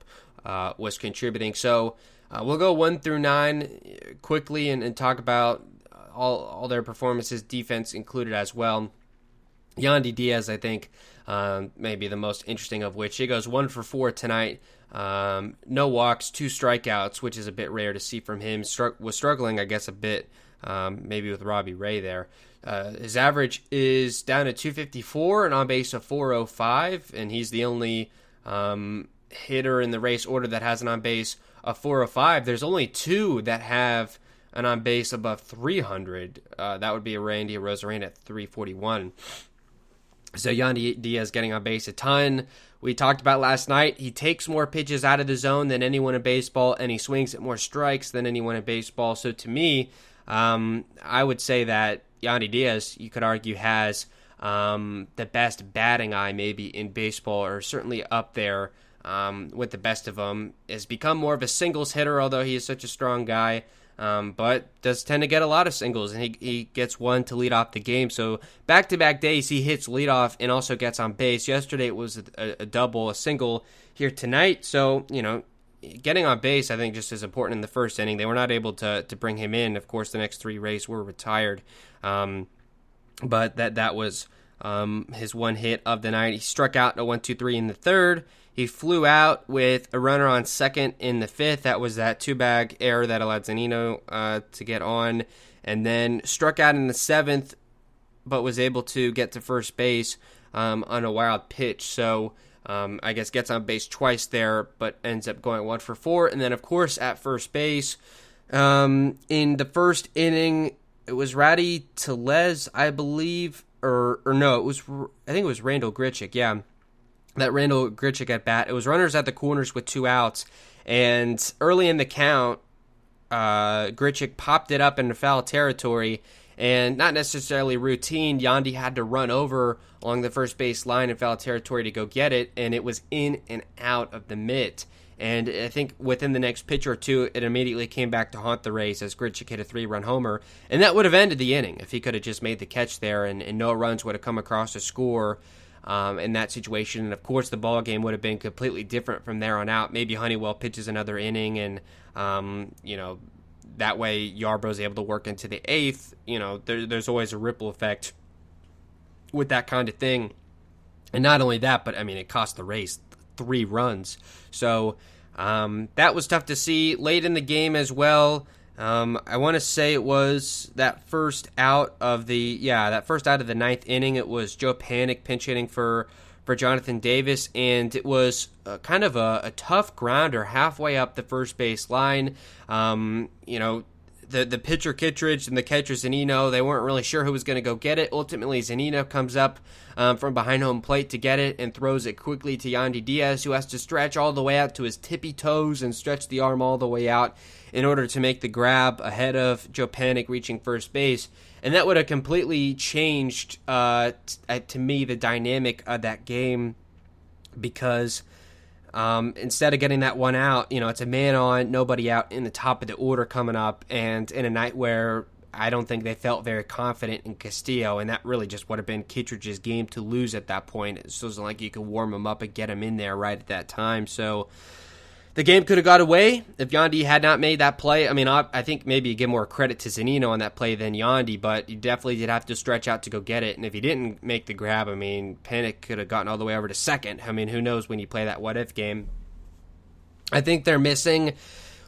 was contributing. So we'll go 1 through 9 quickly and talk about all their performances, defense included as well. Yandy Diaz, I think, maybe the most interesting of which. He goes 1 for 4 tonight. No walks, 2 strikeouts, which is a bit rare to see from him. Was struggling, I guess, a bit, maybe with Robbie Ray there. His average is down to 254, an on base of 405, and he's the only hitter in the race order that has an on base of 405. There's only 2 that have an on base above 300. That would be a Randy Arozarena at 341. So Yandy Diaz getting on base a ton. We talked about last night, he takes more pitches out of the zone than anyone in baseball, and he swings at more strikes than anyone in baseball. So to me, I would say that Yandy Diaz, you could argue, has the best batting eye maybe in baseball, or certainly up there with the best of them. Has become more of a singles hitter, although he is such a strong guy. But does tend to get a lot of singles, and he gets 1 to lead off the game. So back-to-back days, he hits leadoff and also gets on base. Yesterday it was a double, a single here tonight. So, getting on base, I think, just as important in the first inning. They were not able to bring him in. Of course, the next 3 Rays were retired. But that was his 1 hit of the night. He struck out in a 1-2-3 in the 3rd. He flew out with a runner on second in the 5th. That was that 2-bag error that allowed Zunino to get on. And then struck out in the 7th, but was able to get to first base on a wild pitch. So I guess gets on base twice there, but ends up going 1 for 4. And then, of course, at first base, in the first inning, it was Ratty Telez, I believe, or no, I think it was Randall Grichuk, yeah. That Randall Grichuk at bat. It was runners at the corners with 2 outs, and early in the count, Grichuk popped it up into foul territory, and not necessarily routine. Yandy had to run over along the first base line in foul territory to go get it, and it was in and out of the mitt. And I think within the next pitch or two, it immediately came back to haunt the Rays as Grichuk hit a 3-run homer, and that would have ended the inning if he could have just made the catch there, and no runs would have come across to score. In that situation, and of course the ball game would have been completely different from there on out. Maybe Honeywell pitches another inning, and that way Yarbrough's able to work into the 8th. There's always a ripple effect with that kind of thing, and not only that, but I mean it cost the Rays 3 runs. So that was tough to see late in the game as well. I want to say it was that first out of the 9th inning. It was Joe Panik pinch hitting for Jonathan Davis, and it was kind of a tough grounder halfway up the first base line. The pitcher Kittredge and the catcher Zunino, they weren't really sure who was going to go get it. Ultimately, Zunino comes up from behind home plate to get it and throws it quickly to Yandy Diaz, who has to stretch all the way out to his tippy toes and stretch the arm all the way out in order to make the grab ahead of Joe Panik reaching first base. And that would have completely changed, to me, the dynamic of that game, because instead of getting that one out, it's a man on, nobody out in the top of the order coming up, and in a night where I don't think they felt very confident in Castillo, and that really just would have been Kittredge's game to lose at that point. It wasn't like you could warm him up and get him in there right at that time. So the game could have got away if Yandy had not made that play. I mean, I think maybe you give more credit to Zunino on that play than Yandy, but you definitely did have to stretch out to go get it. And if he didn't make the grab, I mean, Panik could have gotten all the way over to second. I mean, who knows when you play that what-if game. I think they're missing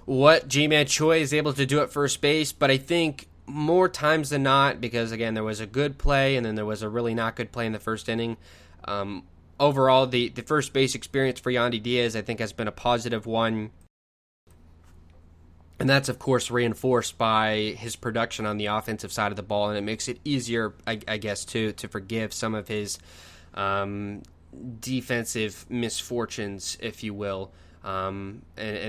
what Ji-Man Choi is able to do at first base, but I think more times than not, because, again, there was a good play and then there was a really not good play in the first inning, overall, the first base experience for Yandy Diaz, I think, has been a positive one. And that's, of course, reinforced by his production on the offensive side of the ball. And it makes it easier, I guess, to forgive some of his defensive misfortunes, if you will. And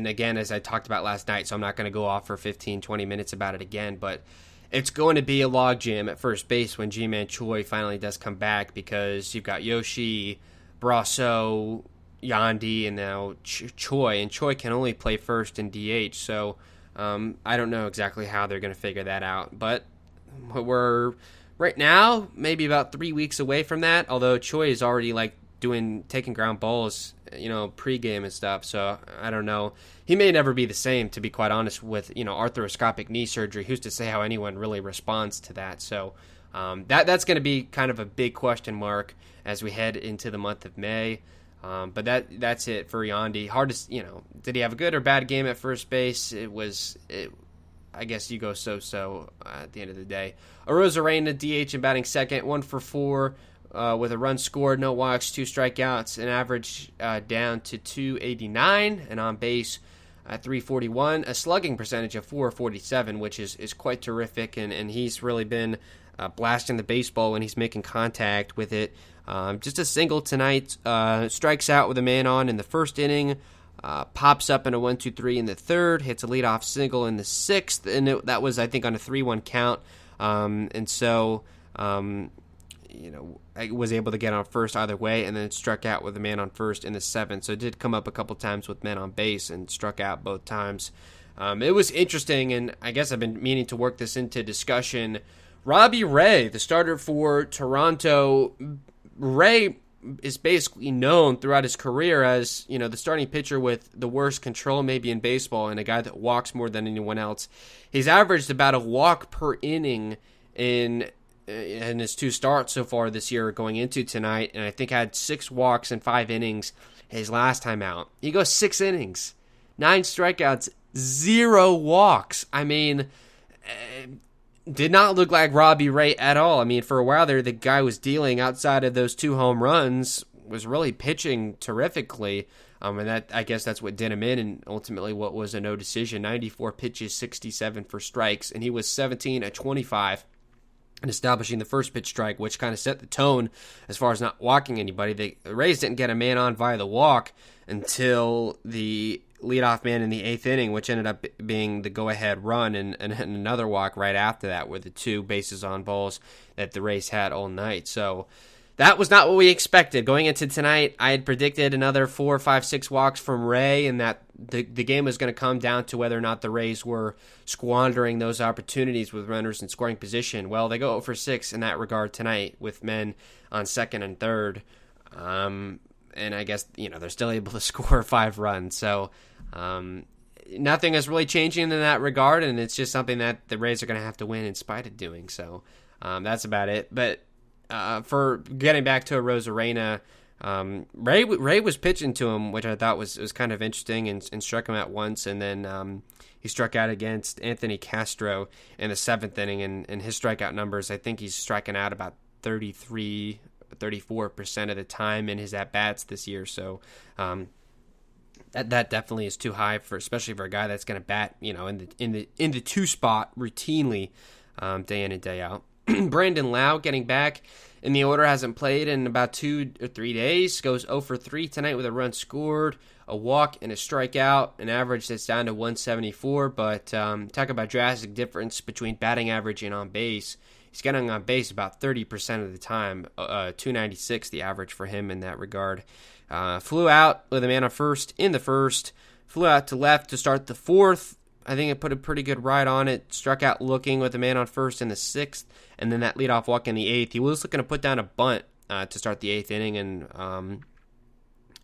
again, as I talked about last night, so I'm not going to go off for 15, 20 minutes about it again, but it's going to be a logjam at first base when Ji-Man Choi finally does come back, because you've got Yoshi, Brasso, Yandy, and now Choi, and Choi can only play first in DH, so I don't know exactly how they're going to figure that out, but we're right now maybe about 3 weeks away from that, although Choi is already taking ground balls, pregame and stuff, so I don't know. He may never be the same, to be quite honest, with, arthroscopic knee surgery. Who's to say how anyone really responds to that? So that's going to be kind of a big question mark as we head into the month of May. But that's it for Yandy. Hard to, did he have a good or bad game at first base? I guess you go so at the end of the day. Arozarena, DH and batting second, 1 for 4 with a run scored, no walks, 2 strikeouts, an average down to 289, and on base at 341, a slugging percentage of 447, which is quite terrific, and he's really been blasting the baseball when he's making contact with it. Just a single tonight, strikes out with a man on in the first inning, pops up in a 1-2-3 in the third, hits a leadoff single in the sixth, and that was, I think, on a 3-1 count. And so, I was able to get on first either way, and then struck out with a man on first in the seventh. So it did come up a couple times with men on base and struck out both times. It was interesting, and I guess I've been meaning to work this into discussion. Robbie Ray, the starter for Toronto, Ray is basically known throughout his career as, the starting pitcher with the worst control maybe in baseball, and a guy that walks more than anyone else. He's averaged about a walk per inning in his 2 starts so far this year going into tonight, and I think had 6 walks in 5 innings his last time out. He goes 6 innings, 9 strikeouts, 0 walks. I mean, did not look like Robbie Ray at all. I mean, for a while there, the guy was dealing outside of those 2 home runs, was really pitching terrifically. And that, I guess that's what did him in, and ultimately what was a no decision. 94 pitches, 67 for strikes, and he was 17 at 25 and establishing the first pitch strike, which kind of set the tone as far as not walking anybody. The Rays didn't get a man on via the walk until the leadoff man in the 8th inning, which ended up being the go-ahead run, and another walk right after that were the 2 bases on balls that the Rays had all night. So that was not what we expected. Going into tonight, I had predicted another 4, 5, 6 walks from Ray, and that the game was going to come down to whether or not the Rays were squandering those opportunities with runners in scoring position. Well, they go 0 for 6 in that regard tonight with men on second and third. And I guess, they're still able to score 5 runs. So nothing is really changing in that regard, and it's just something that the Rays are going to have to win in spite of doing. So that's about it. But for getting back to Rosarena, Ray was pitching to him, which I thought was kind of interesting, and struck him out once, and then he struck out against Anthony Castro in the 7th inning, and his strikeout numbers, I think he's striking out about 34% of the time in his at-bats this year, so that definitely is too high, especially for a guy that's going to bat, in the 2 spot routinely, day in and day out. Brandon Lau getting back in the order, hasn't played in about 2 or 3 days, goes 0 for 3 tonight with a run scored, a walk, and a strikeout, an average that's down to 174, but talk about drastic difference between batting average and on base. He's getting on base about 30% of the time, 296 the average for him in that regard. Flew out with a man on first in the first, flew out to left to start the 4th. I think it put a pretty good ride on it. Struck out looking with a man on first in the 6th, and then that leadoff walk in the 8th. He was looking to put down a bunt to start the 8th inning, and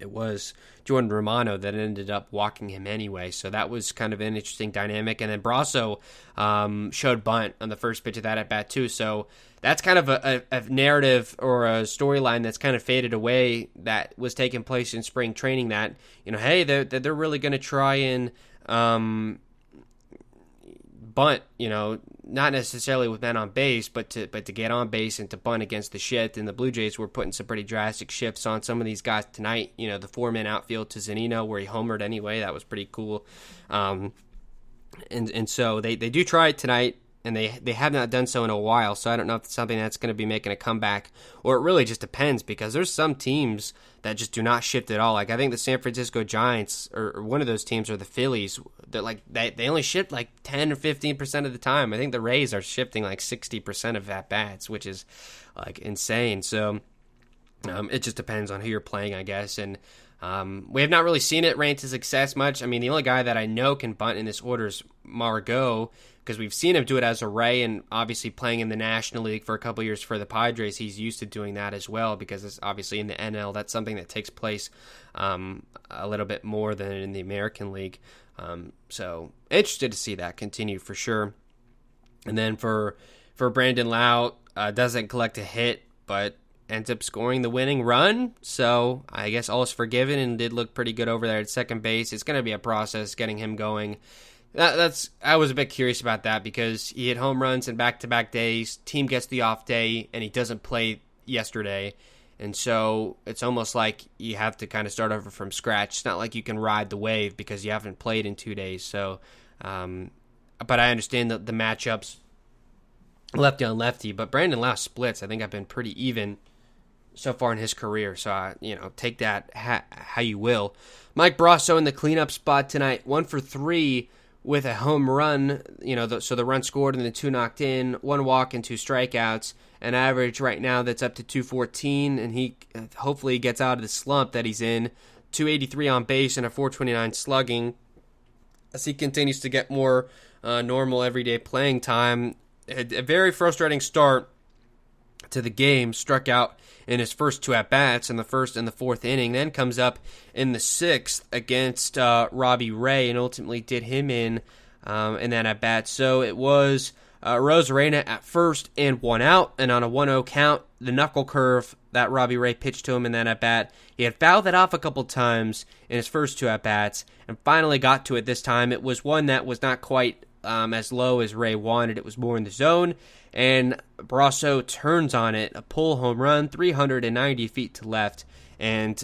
it was Jordan Romano that ended up walking him anyway. So that was kind of an interesting dynamic. And then Brasso showed bunt on the first pitch of that at bat too. So that's kind of a narrative or a storyline that's kind of faded away that was taking place in spring training. That hey, they're really going to try and bunt, not necessarily with men on base, but to get on base and to bunt against the shit. And the Blue Jays were putting some pretty drastic shifts on some of these guys tonight. The 4-man outfield to Zunino where he homered anyway. That was pretty cool. And so they do try it tonight, and they have not done so in a while. So I don't know if it's something that's going to be making a comeback, or it really just depends, because there's some teams that just do not shift at all. Like I think the San Francisco Giants or one of those teams, or the Phillies, they only shift like 10 or 15% of the time. I think the Rays are shifting like 60% of at bats, which is like insane. So it just depends on who you're playing, I guess. And we have not really seen it reign to success much. I mean, the only guy that I know can bunt in this order is Margot, because we've seen him do it as a Ray, and obviously playing in the National League for a couple years for the Padres, he's used to doing that as well, because it's obviously in the NL, that's something that takes place a little bit more than in the American League. So interested to see that continue for sure. And then for Brandon Lau, doesn't collect a hit, but ends up scoring the winning run. So I guess all is forgiven, and did look pretty good over there at second base. It's going to be a process getting him going. I was a bit curious about that, because he hit home runs in back-to-back days. Team gets the off day, and he doesn't play yesterday. And so it's almost like you have to kind of start over from scratch. It's not like you can ride the wave because you haven't played in 2 days. So, but I understand the matchups, lefty on lefty. But Brandon Lau splits, I think, have been pretty even so far in his career. So, take that how you will. Mike Brasso in the cleanup spot tonight, 1 for 3 with a home run. So the run scored and the 2 knocked in, 1 walk and 2 strikeouts. An average right now that's up to 214, and he hopefully gets out of the slump that he's in. 283 on base and a 429 slugging as he continues to get more normal everyday playing time. A very frustrating start to the game. Struck out in his first 2 at-bats in the first and the 4th inning, then comes up in the 6th against Robbie Ray, and ultimately did him in that at-bat. So it was Rosarena at first and 1 out, and on a 1-0 count, the knuckle curve that Robbie Ray pitched to him in that at-bat, he had fouled it off a couple times in his first 2 at-bats, and finally got to it this time. It was one that was not quite as low as Ray wanted. It was more in the zone, and Brasso turns on it, a pull home run, 390 feet to left, and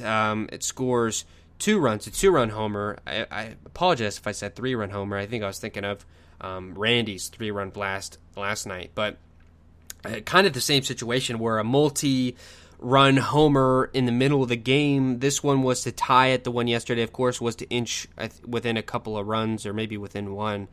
it scores 2 runs, a 2-run homer. I apologize if I said 3-run homer. I think I was thinking of Randy's 3-run blast last night, but kind of the same situation where a multi-run homer in the middle of the game. This one was to tie it. The one yesterday, of course, was to inch within a couple of runs or maybe within one.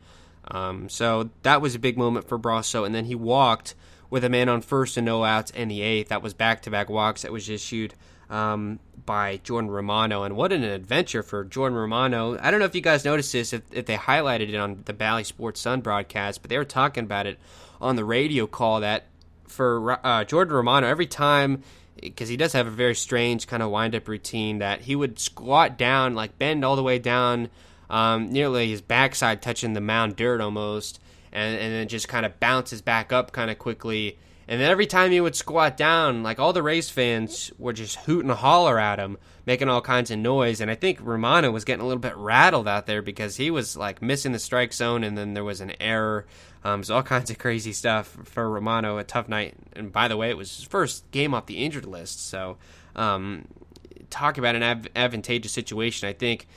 So that was a big moment for Brasso, and then he walked with a man on first and no outs in the 8th. That was back-to-back walks that was issued by Jordan Romano, and what an adventure for Jordan Romano. I don't know if you guys noticed this, if they highlighted it on the Bally Sports Sun broadcast, but they were talking about it on the radio call that for Jordan Romano, every time, because he does have a very strange kind of wind-up routine, that he would squat down, like bend all the way down, nearly his backside touching the mound dirt almost, and then just kind of bounces back up kind of quickly. And then every time he would squat down, like all the Rays fans were just hoot and holler at him, making all kinds of noise. And I think Romano was getting a little bit rattled out there because he was like missing the strike zone, and then there was an error. So all kinds of crazy stuff for Romano. A tough night. And by the way, it was his first game off the injured list. So talk about an advantageous situation, I think.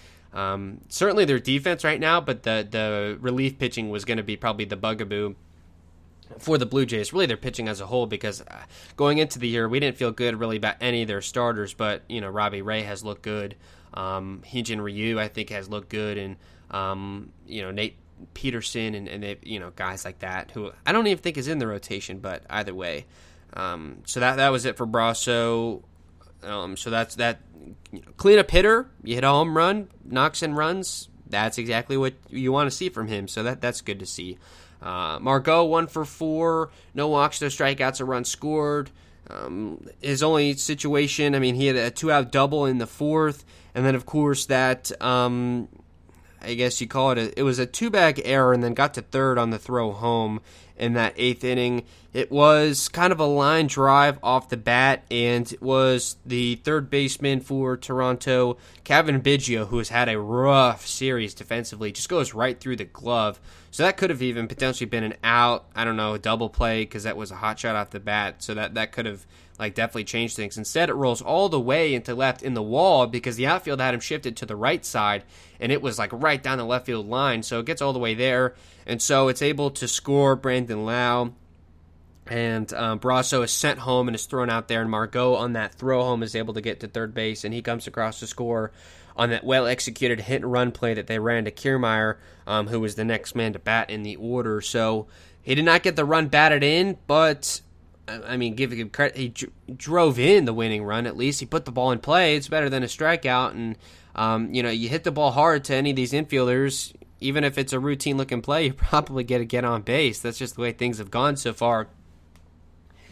Certainly their defense right now, but the relief pitching was going to be probably the bugaboo for the Blue Jays, really their pitching as a whole, because going into the year, we didn't feel good really about any of their starters, but, Robbie Ray has looked good. Hyun-Jin Ryu, I think, has looked good, and, Nate Peterson and they, guys like that, who I don't even think is in the rotation, but either way. So that was it for Brasso. So that's that. Cleanup hitter, you hit a home run, knocks in runs. That's exactly what you want to see from him, so that's good to see. Margot, 1 for 4, no walks, no strikeouts, a run scored. His only situation, he had a 2-out double in the 4th, and then, of course, that, I guess you call it, it was a 2-bag error, and then got to third on the throw home in that 8th inning. It was kind of a line drive off the bat, and it was the third baseman for Toronto, Kevin Biggio, who has had a rough series defensively, just goes right through the glove. So that could have even potentially been an out, a double play, because that was a hot shot off the bat. So that could have definitely changed things. Instead, it rolls all the way into left in the wall because the outfield had him shifted to the right side, and it was right down the left field line. So it gets all the way there, and so it's able to score Brandon Lau. And Brasso is sent home and is thrown out there, and Margot on that throw home is able to get to third base, and he comes across to score on that well-executed hit-and-run play that they ran to Kiermaier, who was the next man to bat in the order. So he did not get the run batted in, but, give him credit, he drove in the winning run at least. He put the ball in play. It's better than a strikeout, and, you hit the ball hard to any of these infielders, even if it's a routine-looking play, you're probably going to get on base. That's just the way things have gone so far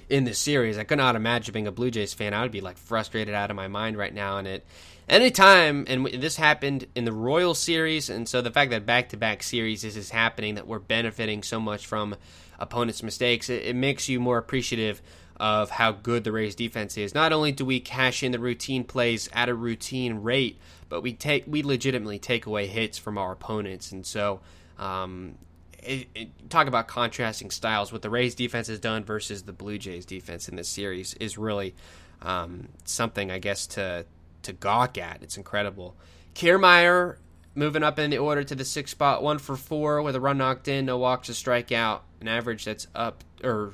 in this series. I could not imagine being a Blue Jays fan. I would be frustrated out of my mind right now. And anytime, and this happened in the Royal series, and so the fact that back-to-back series is happening, that we're benefiting so much from opponents' mistakes, it makes you more appreciative of how good the Rays defense is. Not only do we cash in the routine plays at a routine rate, but we legitimately take away hits from our opponents. And so talk about contrasting styles. What the Rays defense has done versus the Blue Jays defense in this series is really something, I guess, to gawk at. It's incredible. Kiermaier moving up in the order to the 6th spot, 1 for 4 with a run knocked in, no walks, a strikeout, an average that's up to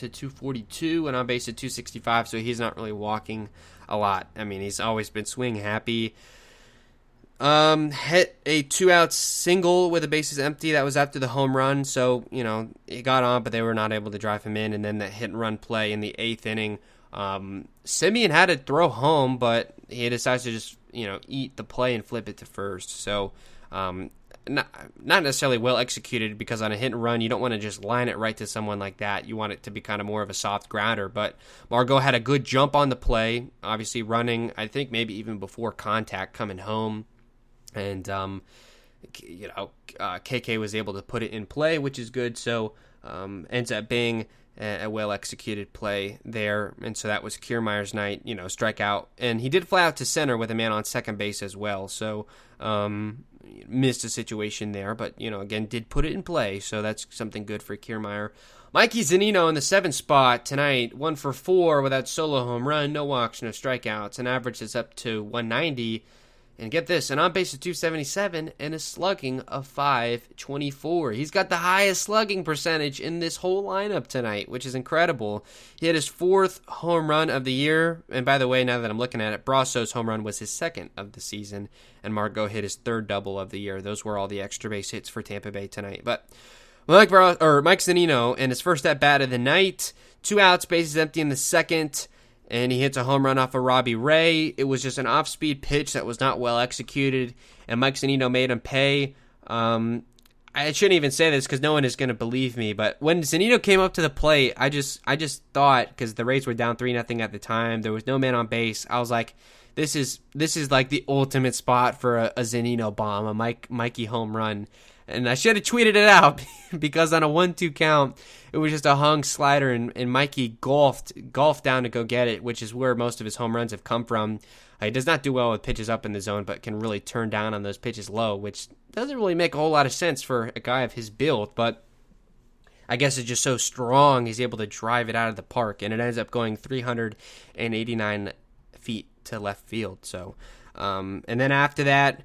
242 and on base at 265. So he's not really walking a lot. He's always been swing happy. Hit a 2-out single with the bases empty. That was after the home run, so, he got on, but they were not able to drive him in. And then that hit-and-run play in the 8th inning. Simeon had to throw home, but he decides to just, eat the play and flip it to first. So, not necessarily well executed, because on a hit and run, you don't want to just line it right to someone like that. You want it to be kind of more of a soft grounder. But Margot had a good jump on the play, obviously running, I think maybe even before contact, coming home. And, KK was able to put it in play, which is good. So, ends up being a well-executed play there. And so that was Kiermaier's night, strikeout. And he did fly out to center with a man on second base as well. So, missed a situation there, but, again, did put it in play, so that's something good for Kiermaier. Mikey Zunino in the 7th spot tonight, 1 for 4 without solo home run, no walks, no strikeouts, an average is up to 190, and get this, an on-base of 277 and a slugging of 524. He's got the highest slugging percentage in this whole lineup tonight, which is incredible. He had his 4th home run of the year, and by the way, now that I'm looking at it, Brasso's home run was his 2nd of the season, and Margot hit his 3rd double of the year. Those were all the extra base hits for Tampa Bay tonight. But Mike Zunino in his first at-bat of the night, 2 outs, bases empty in the 2nd, and he hits a home run off of Robbie Ray. It was just an off-speed pitch that was not well executed, and Mike Zunino made him pay. I shouldn't even say this because no one is going to believe me, but when Zunino came up to the plate, I just thought, because the Rays were down 3-0 at the time, there was no man on base, I was like, this is like the ultimate spot for a Zunino bomb, a Mikey home run. And I should have tweeted it out because on a 1-2 count, it was just a hung slider, and Mikey golfed down to go get it, which is where most of his home runs have come from. He does not do well with pitches up in the zone, but can really turn down on those pitches low, which doesn't really make a whole lot of sense for a guy of his build, but I guess it's just so strong he's able to drive it out of the park, and it ends up going 389 feet to left field. So, and then after that,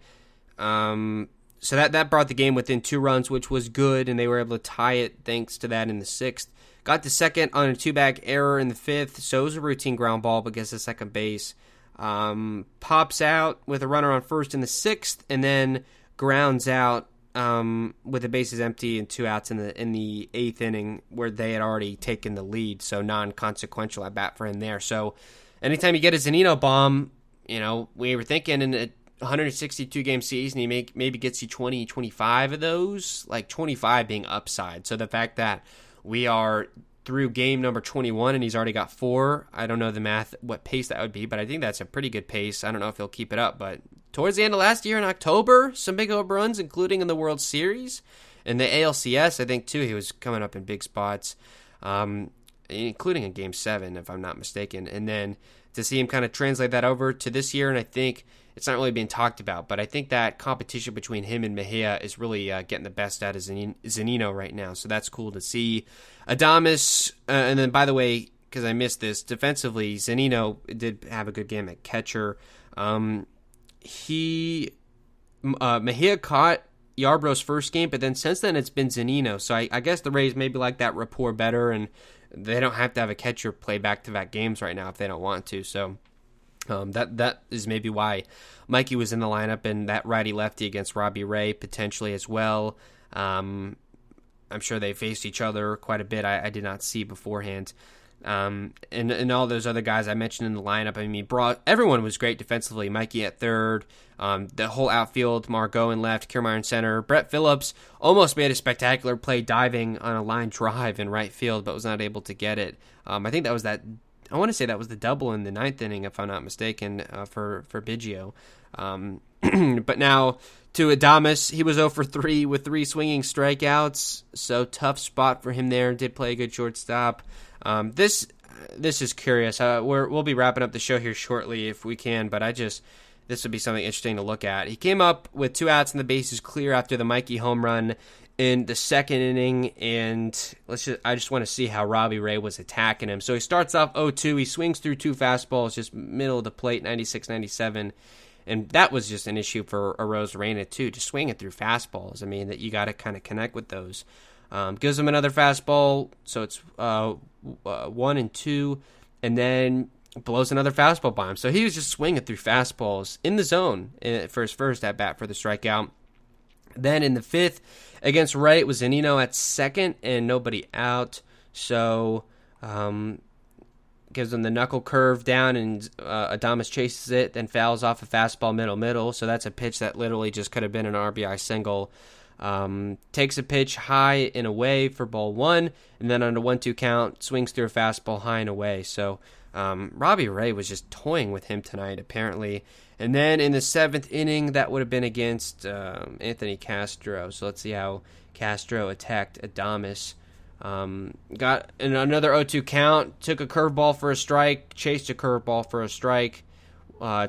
so that brought the game within 2 runs, which was good, and they were able to tie it thanks to that in the 6th. Got to 2nd on a 2-bag error in the 5th, so it was a routine ground ball, but gets to second base. Pops out with a runner on first in the 6th, and then grounds out with the bases empty and 2 outs in the 8th inning, where they had already taken the lead, so non-consequential at bat for him there. So anytime you get a Zunino bomb, we were thinking in a 162 game season, he maybe gets you 20, 25 of those, like 25 being upside. So the fact that we are through game number 21 and he's already got 4, I don't know the math, what pace that would be, but I think that's a pretty good pace. I don't know if he'll keep it up, but towards the end of last year in October, some big home runs, including in the World Series and the ALCS. I think too he was coming up in big spots, including in Game 7, if I'm not mistaken. And then to see him kind of translate that over to this year, and I think it's not really being talked about, but I think that competition between him and Mejia is really getting the best out of Zunino right now, so that's cool to see. Adames, and then by the way, because I missed this, defensively, Zunino did have a good game at catcher. Mejia caught Yarbrough's first game, but then since then it's been Zunino, so I guess the Rays maybe like that rapport better, and they don't have to have a catcher play back-to-back games right now if they don't want to, so that is maybe why Mikey was in the lineup, and that righty-lefty against Robbie Ray potentially as well. I'm sure they faced each other quite a bit. I did not see beforehand. And all those other guys I mentioned in the lineup, I mean, everyone was great defensively. Mikey at third, the whole outfield, Margot in left, Kiermaier in center. Brett Phillips almost made a spectacular play diving on a line drive in right field, but was not able to get it. I think that was that. I want to say that was the double in the 9th inning, if I'm not mistaken, for Biggio. But now to Adames, he was 0 for 3 with 3 swinging strikeouts, so tough spot for him there. Did play a good shortstop. This is curious. We'll be wrapping up the show here shortly if we can, but this would be something interesting to look at. He came up with 2 outs and the bases clear after the Mikey home run in the 2nd inning, and I just want to see how Robbie Ray was attacking him. So he starts off 0-2. He swings through 2 fastballs, just middle of the plate, 96, 97. And that was just an issue for Arozarena, too, just swinging through fastballs. I mean, that you got to kind of connect with those. Gives him another fastball, so it's 1-2, and then blows another fastball by him. So he was just swinging through fastballs in the zone for his first at-bat for the strikeout. Then in the 5th, against Ray, it was Zunino at 2nd and nobody out. So gives him the knuckle curve down, and Adames chases it, then fouls off a fastball middle. So that's a pitch that literally just could have been an RBI single. Takes a pitch high and away for ball 1, and then on a 1-2 count, swings through a fastball high and away. So Robbie Ray was just toying with him tonight, apparently. And then in the 7th inning, that would have been against Anthony Castro. So let's see how Castro attacked Adames. Got another 0-2 count, took a curveball for a strike, chased a curveball for a strike,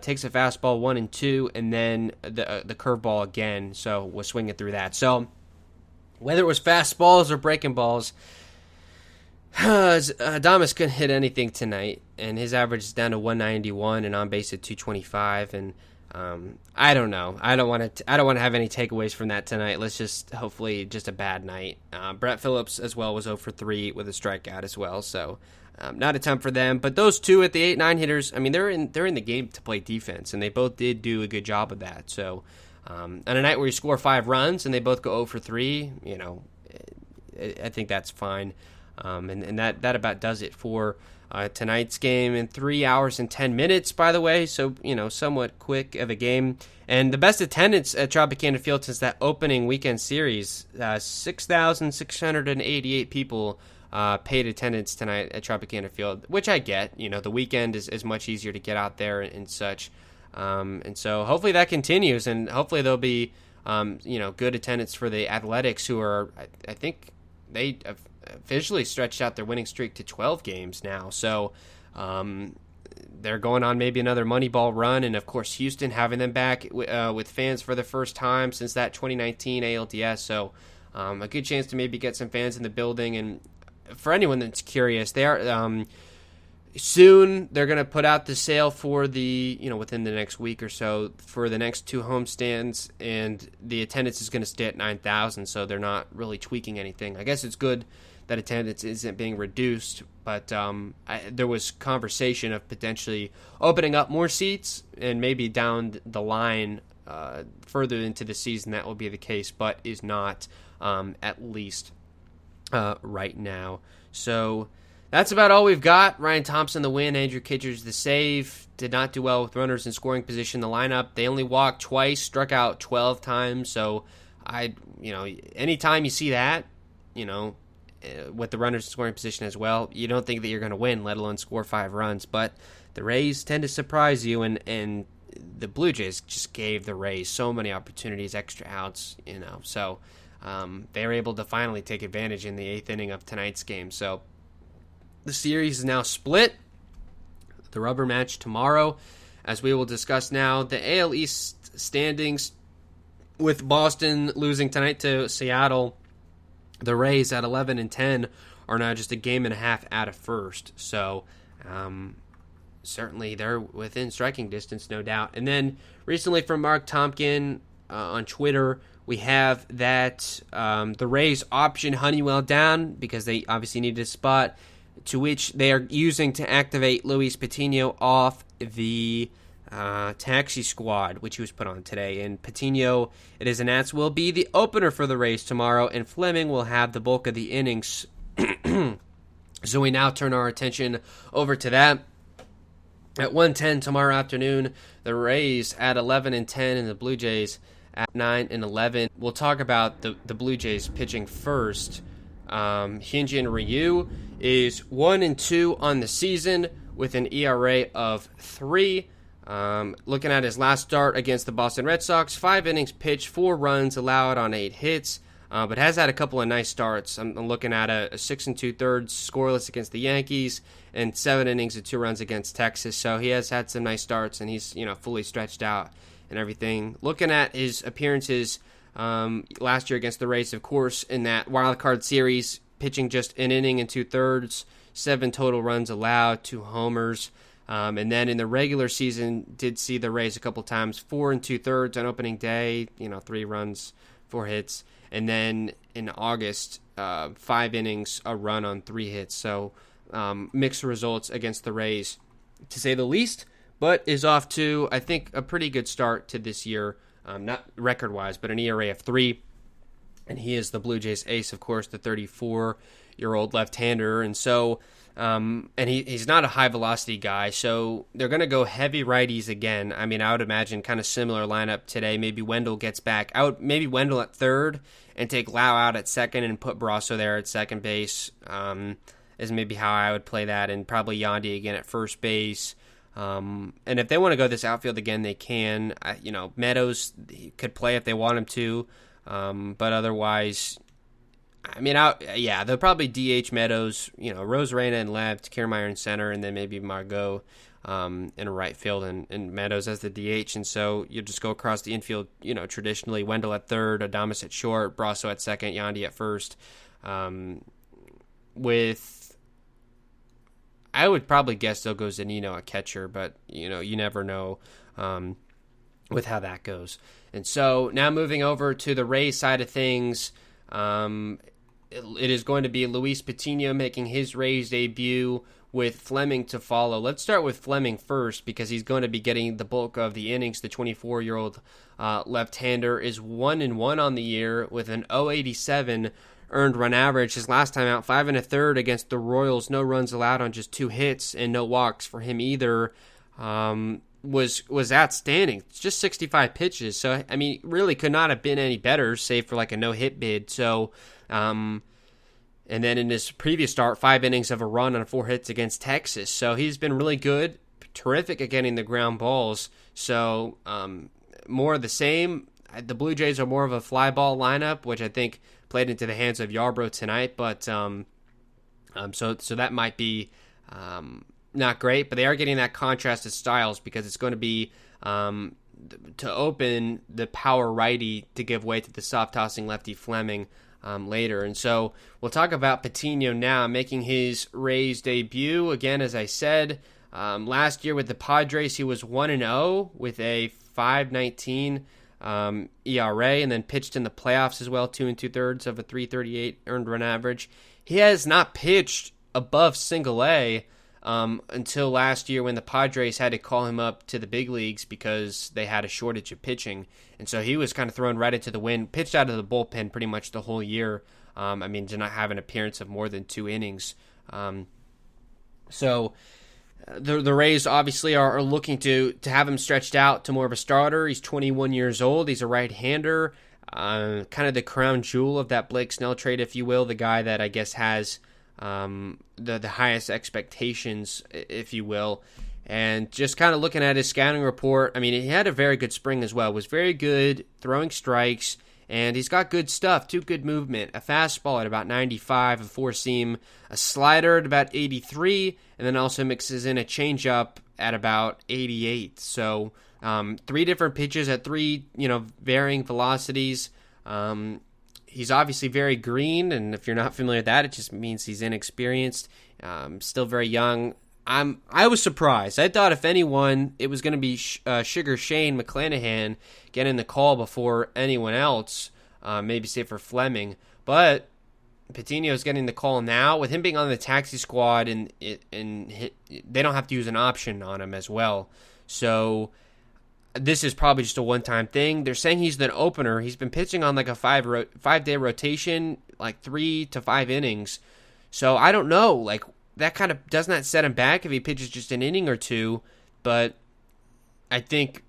takes a fastball 1-2, and then the curveball again. So was swinging through that. So whether it was fastballs or breaking balls, Adames couldn't hit anything tonight, and his average is down to 191 and on base at 225. And I don't know. I don't want to have any takeaways from that tonight. Let's just hopefully just a bad night. Brett Phillips as well was 0 for 3 with a strikeout as well. So not a ton for them. But those two at the 8-9 hitters, I mean, they're in the game to play defense, and they both did do a good job of that. So on a night where you score 5 runs and they both go 0 for 3, I think that's fine. And that about does it for tonight's game in 3 hours and 10 minutes, by the way. So, somewhat quick of a game. And the best attendance at Tropicana Field since that opening weekend series, 6,688 people paid attendance tonight at Tropicana Field, which I get. The weekend is much easier to get out there and such. And so hopefully that continues, and hopefully there'll be, good attendance for the Athletics, who are, I think they have officially stretched out their winning streak to 12 games now. So they're going on maybe another Moneyball run. And, of course, Houston having them back with fans for the first time since that 2019 ALDS. So a good chance to maybe get some fans in the building. And for anyone that's curious, they are soon they're going to put out the sale for the, within the next week or so, for the next 2 homestands. And the attendance is going to stay at 9,000, so they're not really tweaking anything. I guess it's good that attendance isn't being reduced, but there was conversation of potentially opening up more seats, and maybe down the line further into the season that will be the case, but is not at least right now. So that's about all we've got. Ryan Thompson the win, Andrew Kittredge the save. Did not do well with runners in scoring position. The lineup, they only walked twice, struck out 12 times. So anytime you see that, with the runners in scoring position as well, you don't think that you're going to win, let alone score 5 runs. But the Rays tend to surprise you, and the Blue Jays just gave the Rays so many opportunities, extra outs, So they were able to finally take advantage in the 8th inning of tonight's game. So the series is now split. The rubber match tomorrow, as we will discuss now. The AL East standings, with Boston losing tonight to Seattle, the Rays at 11-10 are now just a game and a half out of first. So certainly they're within striking distance, no doubt. And then recently from Mark Tompkin on Twitter, we have that the Rays option Honeywell down because they obviously needed a spot, to which they are using to activate Luis Patino off the taxi squad, which he was put on today. And Patino, it is announced, will be the opener for the Rays tomorrow, and Fleming will have the bulk of the innings. So we now turn our attention over to that. At 1:10 tomorrow afternoon, the Rays at 11-10 and the Blue Jays at 9-11. We'll talk about the Blue Jays pitching first. Hyunjin Ryu is 1-2 on the season with an ERA of 3. Looking at his last start against the Boston Red Sox, 5 innings pitched, 4 runs allowed on 8 hits, but has had a couple of nice starts. I'm looking at a 6 2/3 scoreless against the Yankees and 7 innings and 2 runs against Texas. So he has had some nice starts, and he's fully stretched out and everything. Looking at his appearances last year against the Rays, of course, in that wild card series, pitching just an inning and 2/3, 7 total runs allowed, 2 homers. And then in the regular season, did see the Rays a couple times, 4 2/3 on opening day, 3 runs, 4 hits. And then in August, 5 innings, a run on 3 hits. So mixed results against the Rays, to say the least, but is off to, I think, a pretty good start to this year. Not record-wise, but an ERA of 3. And he is the Blue Jays ace, of course, the 34-year-old left-hander. And so, and he's not a high-velocity guy, so they're going to go heavy righties again. I mean, I would imagine kind of similar lineup today. Maybe Wendell gets back. Maybe Wendell at third and take Lau out at second and put Brasso there at second base is maybe how I would play that, and probably Yandy again at first base. And if they want to go this outfield again, they can. Meadows could play if they want him to, but otherwise, I mean, they'll probably DH Meadows, Rosarena and left, Kiermaier in center, and then maybe Margot in right field and Meadows as the DH. And so you just go across the infield, traditionally Wendell at third, Adames at short, Brasso at second, Yandy at first. I would probably guess they'll go Zunino at catcher, but you never know with how that goes. And so now moving over to the Rays side of things, it is going to be Luis Patino making his Rays debut with Fleming to follow. Let's start with Fleming first because he's going to be getting the bulk of the innings. The 24-year-old left-hander is 1-1 on the year with an .087 earned run average. His last time out, 5 1/3 against the Royals, no runs allowed on just 2 hits and no walks for him either. Was outstanding. It's just 65 pitches, so I mean, really could not have been any better, save for like a no-hit bid. So, and then in his previous start, 5 innings of a run on 4 hits against Texas. So he's been really good, terrific at getting the ground balls. So more of the same. The Blue Jays are more of a fly ball lineup, which I think played into the hands of Yarbrough tonight. But so that might be not great. But they are getting that contrasted styles because it's going to be to open the power righty to give way to the soft tossing lefty Fleming later. And so we'll talk about Patino now, making his Rays debut. Again, as I said, last year with the Padres, he was 1-0 with a 5.19 ERA, and then pitched in the playoffs as well, 2 2/3 of a 3.38 earned run average. He has not pitched above single A until last year when the Padres had to call him up to the big leagues because they had a shortage of pitching. And so he was kind of thrown right into the wind, pitched out of the bullpen pretty much the whole year. Did not have an appearance of more than 2 innings. The Rays obviously are looking to have him stretched out to more of a starter. He's 21 years old. He's a right-hander, kind of the crown jewel of that Blake Snell trade, if you will, the guy that I guess has the highest expectations, if you will. And just kind of looking at his scouting report, I mean, he had a very good spring as well. Was very good throwing strikes, and he's got good stuff, too, good movement. A fastball at about 95, a four-seam, a slider at about 83, and then also mixes in a changeup at about 88. So 3 different pitches at 3, varying velocities. He's obviously very green, and if you're not familiar with that, it just means he's inexperienced, still very young. I was surprised. I thought if anyone, it was going to be Sugar Shane McClanahan getting the call before anyone else, maybe say for Fleming. But Patino's getting the call now. With him being on the taxi squad, and they don't have to use an option on him as well. So this is probably just a one-time thing. They're saying he's the opener. He's been pitching on like a 5-day rotation, like 3 to 5 innings. So I don't know, like, that kind of does not set him back if he pitches just an inning or 2, but I think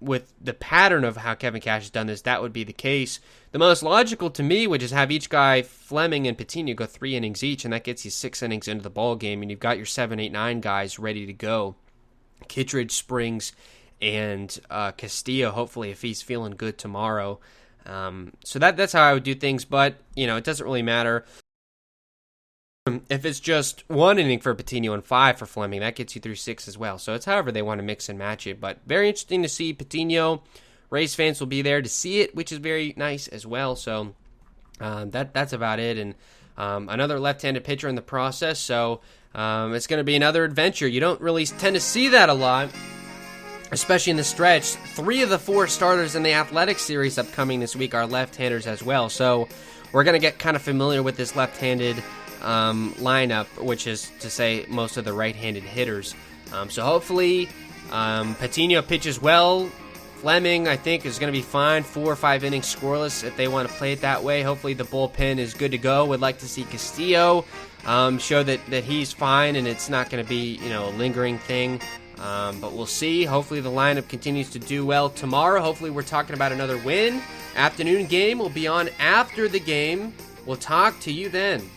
with the pattern of how Kevin Cash has done this, that would be the case. The most logical to me would just have each guy, Fleming and Patino, go 3 innings each, and that gets you 6 innings into the ball game, and you've got your 7, 8, 9 guys ready to go. Kittredge, Springs, and Castillo, hopefully, if he's feeling good tomorrow. So that's how I would do things, but it doesn't really matter. If it's just 1 inning for Patino and 5 for Fleming, that gets you through 6 as well. So it's however they want to mix and match it. But very interesting to see Patino. Rays fans will be there to see it, which is very nice as well. So that's about it. And another left-handed pitcher in the process. So it's going to be another adventure. You don't really tend to see that a lot, especially in the stretch. 3 of the 4 starters in the Athletic Series upcoming this week are left-handers as well. So we're going to get kind of familiar with this left-handed lineup, which is to say most of the right-handed hitters. So hopefully Patino pitches well. Fleming, I think, is going to be fine. 4 or 5 innings scoreless if they want to play it that way. Hopefully the bullpen is good to go. Would like to see Castillo show that he's fine and it's not going to be a lingering thing. But we'll see. Hopefully the lineup continues to do well tomorrow. Hopefully we're talking about another win. Afternoon game will be on after the game. We'll talk to you then.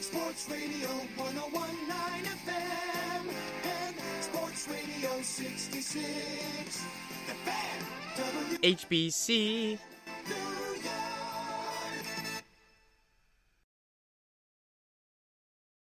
Sports Radio 101.9 FM and Sports Radio 66, the fan, HBC. New